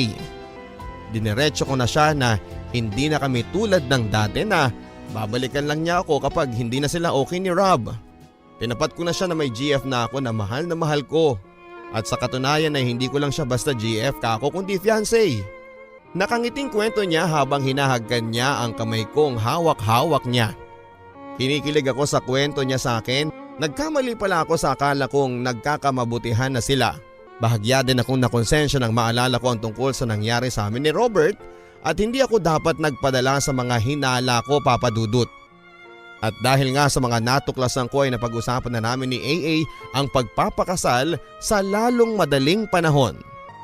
Dineretso ko na siya na hindi na kami tulad ng dati na babalikan lang niya ako kapag hindi na sila okay ni Rob. Tinapat ko na siya na may GF na ako na mahal ko. At sa katunayan ay hindi ko lang siya basta GF kako kundi fiancé. Nakangiting kwento niya habang hinahagkan niya ang kamay kong hawak-hawak niya. Kinikilig ako sa kwento niya sa akin. Nagkamali pala ako sa akala kong nagkakamabutihan na sila. Bahagya din akong nakonsensya nang maalala ko ang tungkol sa nangyari sa amin ni Robert at hindi ako dapat nagpadala sa mga hinala ko, Papa Dudut. At dahil nga sa mga natuklasan ko ay napag-usapan na namin ni AA ang pagpapakasal sa lalong madaling panahon.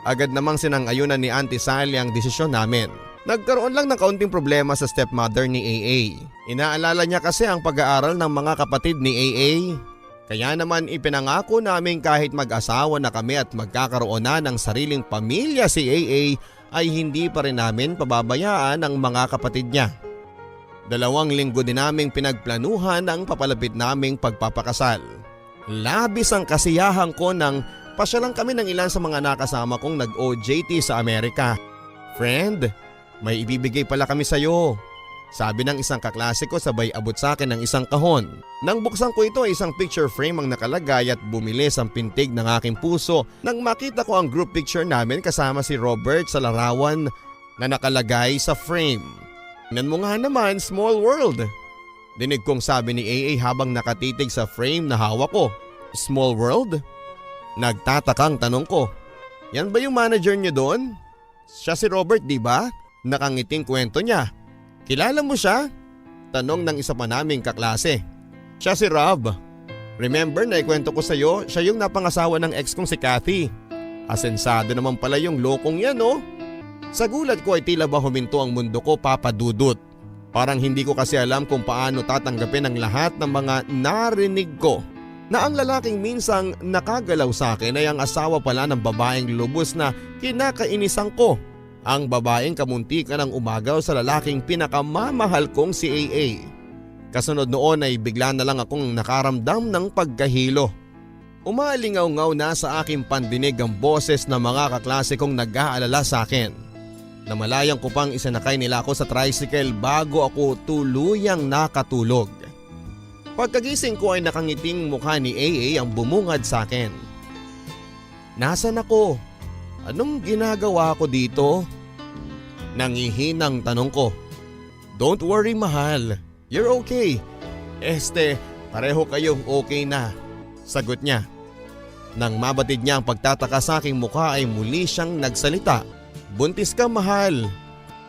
Agad namang sinang-ayunan ni Auntie Sally ang desisyon namin. Nagkaroon lang ng kaunting problema sa stepmother ni AA. Inaalala niya kasi ang pag-aaral ng mga kapatid ni AA. Kaya naman ipinangako namin kahit mag-asawa na kami at magkakaroon na ng sariling pamilya si AA ay hindi pa rin namin pababayaan ang mga kapatid niya. 2 linggo din naming pinagplanuhan ang papalapit naming pagpapakasal. Labis ang kasiyahan ko nang pasyalan kami ng ilan sa mga nakasama kong nag-OJT sa Amerika. Friend, may ibibigay pala kami sa'yo. Sabi ng isang kaklase ko sabay abot sa akin ng isang kahon. Nang buksan ko ito ay isang picture frame ang nakalagay at bumilis ang pintig ng aking puso nang makita ko ang group picture namin kasama si Robert sa larawan na nakalagay sa frame. Tingnan mo nga naman, small world. Dinig kong sabi ni AA habang nakatitig sa frame na hawak ko. Small world? Nagtatakang tanong ko. Yan ba yung manager niyo doon? Siya si Robert, di ba? Nakangiting kwento niya. Kilala mo siya? Tanong ng isa pa naming kaklase. Siya si Rob. Remember na ikwento ko sa'yo, siya yung napangasawa ng ex kong si Kathy. Asensado naman pala yung lokong yan, no? Sa gulat ko ay tila ba huminto ang mundo ko, Papa Dudut. Parang hindi ko kasi alam kung paano tatanggapin ang lahat ng mga narinig ko. Na ang lalaking minsang nakagalaw sa akin ay ang asawa pala ng babaeng lubos na kinakainisan ko. Ang babaeng kamuntikan ng umagaw sa lalaking pinakamamahal kong si AA. Kasunod noon ay bigla na lang akong nakaramdam ng pagkahilo. Umalingaw-ngaw na sa aking pandinig ang boses ng mga kaklase kong nag-aalala sa akin. Namalayan ko pang isinakay nila ako sa tricycle bago ako tuluyang nakatulog. Pagkagising ko ay nakangiting mukha ni AA ang bumungad sa akin. Nasaan ako? Anong ginagawa ko dito? Nangihinang tanong ko. Don't worry mahal, you're okay. Pareho kayong okay na. Sagot niya. Nang mabatid niya ang pagtataka sa aking mukha ay muli siyang nagsalita. Buntis ka mahal.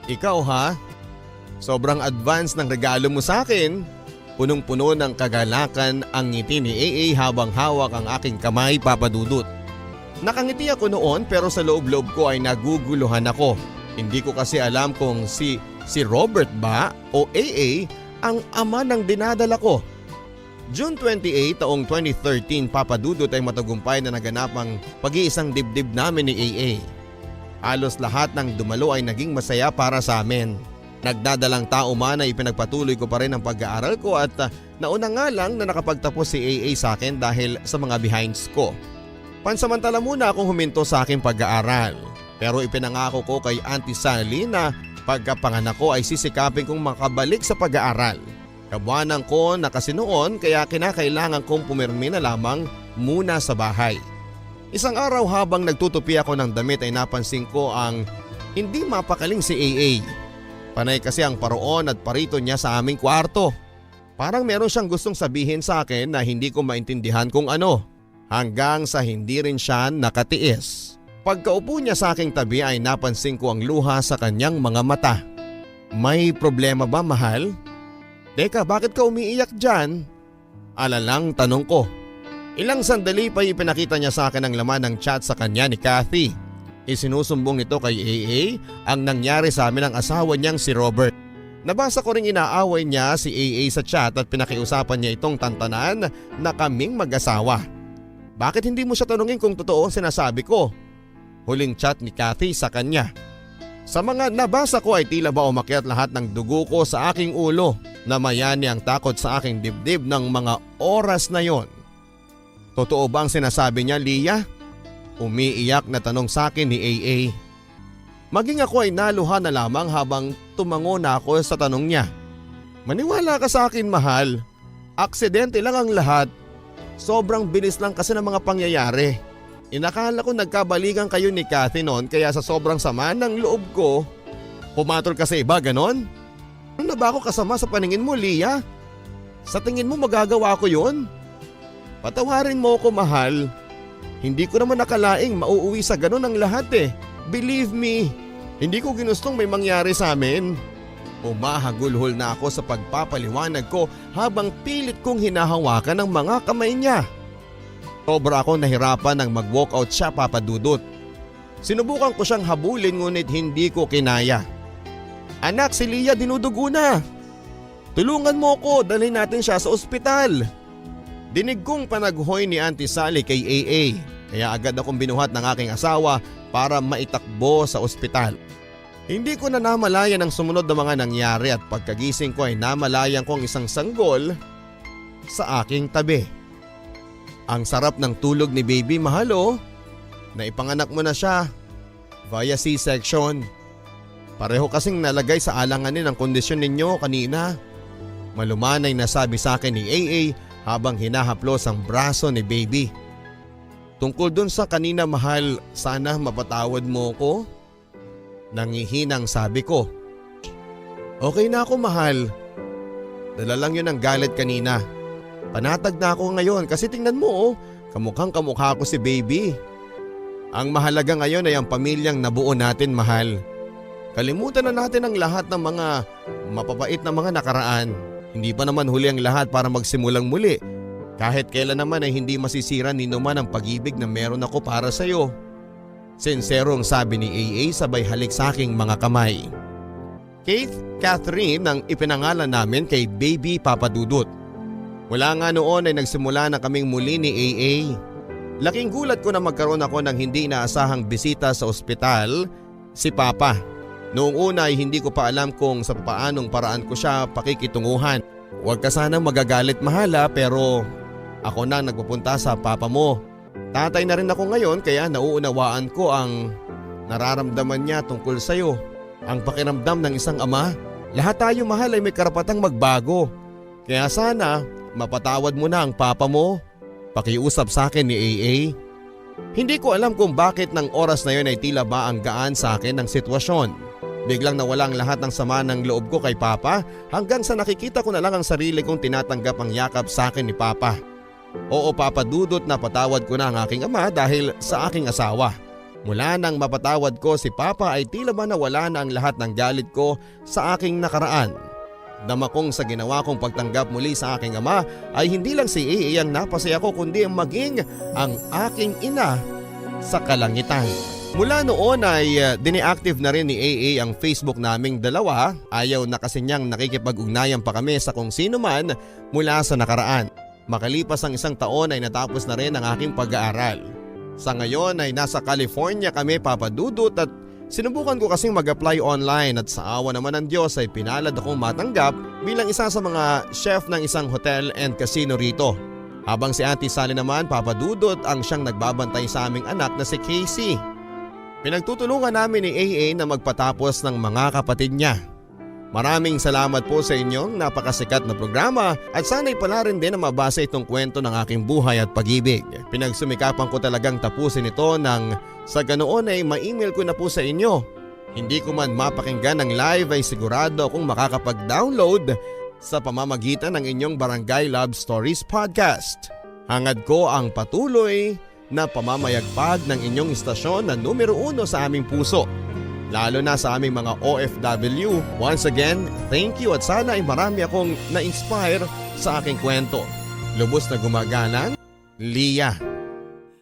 Ikaw ha? Sobrang advance ng regalo mo sa akin. Punong-puno ng kagalakan ang ngiti ni AA habang hawak ang aking kamay, Papa Dudut. Nakangiti ako noon pero sa loob-loob ko ay naguguluhan ako. Hindi ko kasi alam kung si Robert ba o AA ang ama ng dinadala ko. June 28 taong 2013, Papa Dudut ay matagumpay na naganap ang pag-iisang dibdib namin ni AA. Halos lahat ng dumalo ay naging masaya para sa amin. Nagdadalang tao man ay ipinagpatuloy ko pa rin ang pag-aaral ko at nauna nga lang na nakapagtapos si AA sa akin dahil sa mga behinds ko. Pansamantala muna akong huminto sa aking pag-aaral. Pero ipinangako ko kay Auntie Sally na pagkapanganak ko ay sisikapin kong makabalik sa pag-aaral. Kabuanan ko na kasi noon kaya kinakailangan kong pumirmi na lamang muna sa bahay. Isang araw habang nagtutupi ako ng damit ay napansin ko ang hindi mapakaling si AA. Panay kasi ang paroon at parito niya sa aming kwarto. Parang meron siyang gustong sabihin sa akin na hindi ko maintindihan kung ano. Hanggang sa hindi rin siya nakatiis. Pagkaupo niya sa aking tabi ay napansin ko ang luha sa kanyang mga mata. May problema ba mahal? Teka, bakit ka umiiyak dyan? Alalang tanong ko. Ilang sandali pa ipinakita niya sa akin ang laman ng chat sa kanya ni Kathy. Isinusumbong nito kay AA ang nangyari sa amin ng asawa niyang si Robert. Nabasa ko ring inaaway niya si AA sa chat at pinakiusapan niya itong tantanan na kaming mag-asawa. Bakit hindi mo siya tanungin kung totoo sinasabi ko? Huling chat ni Kathy sa kanya. Sa mga nabasa ko ay tila ba umakyat lahat ng dugo ko sa aking ulo. Namayani ang takot sa aking dibdib ng mga oras na yon. Totoo ba ang sinasabi niya, Leah? Umiiyak na tanong sa akin ni AA. Maging ako ay naluha na lamang habang tumango na ako sa tanong niya. Maniwala ka sa akin mahal. Aksidente lang ang lahat. Sobrang bilis lang kasi ng mga pangyayari. Inakala ko nagkabalikan kayo ni Kathy noon kaya sa sobrang sama ng loob ko, pumatol ka sa iba, ganon? Ano na ba ako kasama sa paningin mo, Leah? Sa tingin mo magagawa ko yun? Patawarin mo ko mahal. Hindi ko naman nakalaing mauuwi sa ganon ang lahat eh. Believe me, hindi ko ginustong may mangyari sa amin. Umahagulhol na ako sa pagpapaliwanag ko habang pilit kong hinahawakan ng mga kamay niya. Sobra akong nahirapan nang mag-walkout siya, Papa Dudut. Sinubukan ko siyang habulin ngunit hindi ko kinaya. Anak, si Leah dinudugo na. Tulungan mo ko, dalhin natin siya sa ospital. Dinig kong panaghoy ni Auntie Sally kay AA, kaya agad akong binuhat ng aking asawa para maitakbo sa ospital. Hindi ko na namalayan ang sumunod na mga nangyari at pagkagising ko ay namalayan ko ang isang sanggol sa aking tabi. Ang sarap ng tulog ni baby, mahal oh. Naipanganak mo na siya via C-section. Pareho kasing nalagay sa alanganin ang kondisyon ninyo kanina. Malumanay na sabi sa akin ni AA habang hinahaplos ang braso ni baby. Tungkol dun sa kanina, mahal, sana mapatawad mo ko. Nangihinang sabi ko. Okay na ako, mahal. Dala lang yun ang galit kanina. Panatag na ako ngayon kasi tingnan mo oh, kamukhang kamukha ko si baby. Ang mahalaga ngayon ay ang pamilyang nabuo natin, mahal. Kalimutan na natin ang lahat ng mga mapapait na mga nakaraan. Hindi pa naman huli ang lahat para magsimulang muli. Kahit kailan naman ay hindi masisira ni naman ang pag-ibig na meron ako para sa iyo. Sinserong sabi ni AA sabay halik sa aking mga kamay. Keith Catherine ang ipinangalan namin kay Baby Papa Dudut. Mula nga noon ay nagsimula na kaming muli ni AA. Laking gulat ko na magkaroon ako ng hindi inaasahang bisita sa ospital, si Papa. Noong una ay hindi ko pa alam kung sa paanong paraan ko siya pakikitunguhan. Huwag ka sanang magagalit, mahala, pero ako na nagpupunta sa papa mo. Tatay na rin ako ngayon kaya nauunawaan ko ang nararamdaman niya tungkol sa'yo. Ang pakiramdam ng isang ama. Lahat tayo, mahal, ay may karapatang magbago. Kaya sana mapatawad mo na ang papa mo. Pakiusap sa akin ni AA. Hindi ko alam kung bakit ng oras na yun ay tila ba ang gaan sa akin ng sitwasyon. Biglang nawala ang lahat ng sama ng loob ko kay Papa hanggang sa nakikita ko na lang ang sarili kong tinatanggap ang yakap sa akin ni Papa. Oo, Papa Dudut, napatawad ko na ang aking ama dahil sa aking asawa. Mula nang mapatawad ko si Papa ay tila ba nawala na ang lahat ng galit ko sa aking nakaraan. Dama kong sa ginawa kong pagtanggap muli sa aking ama ay hindi lang si AA ang napasaya ko kundi ang maging ang aking ina sa kalangitan. Mula noon ay dine-active na rin ni AA ang Facebook naming dalawa. Ayaw na kasi niyang nakikipag-ugnayan pa kami sa kung sino man mula sa nakaraan. Makalipas ang isang taon ay natapos na rin ang aking pag-aaral. Sa ngayon ay nasa California kami, Papa Dudut, at sinubukan ko kasing mag-apply online at sa awa naman ng Diyos ay pinalad akong matanggap bilang isa sa mga chef ng isang hotel and casino rito. Habang si Auntie Sally naman, Papa Dudut, ang siyang nagbabantay sa aming anak na si Casey. Pinagtutulungan namin ni AA na magpatapos ng mga kapatid niya. Maraming salamat po sa inyong napakasikat na programa at sana'y pala rin din na mabasa itong kwento ng aking buhay at pag-ibig. Pinagsumikapan ko talagang tapusin ito nang sa ganoon ay ma-email ko na po sa inyo. Hindi ko man mapakinggan ng live ay sigurado akong makakapag-download sa pamamagitan ng inyong Barangay Love Stories Podcast. Hangad ko ang patuloy na pamamayagpag ng inyong istasyon na numero 1 sa aming puso. Lalo na sa aming mga OFW. Once again, thank you at sana ay marami akong na-inspire sa aking kwento. Lubos na gumagalang, Leah.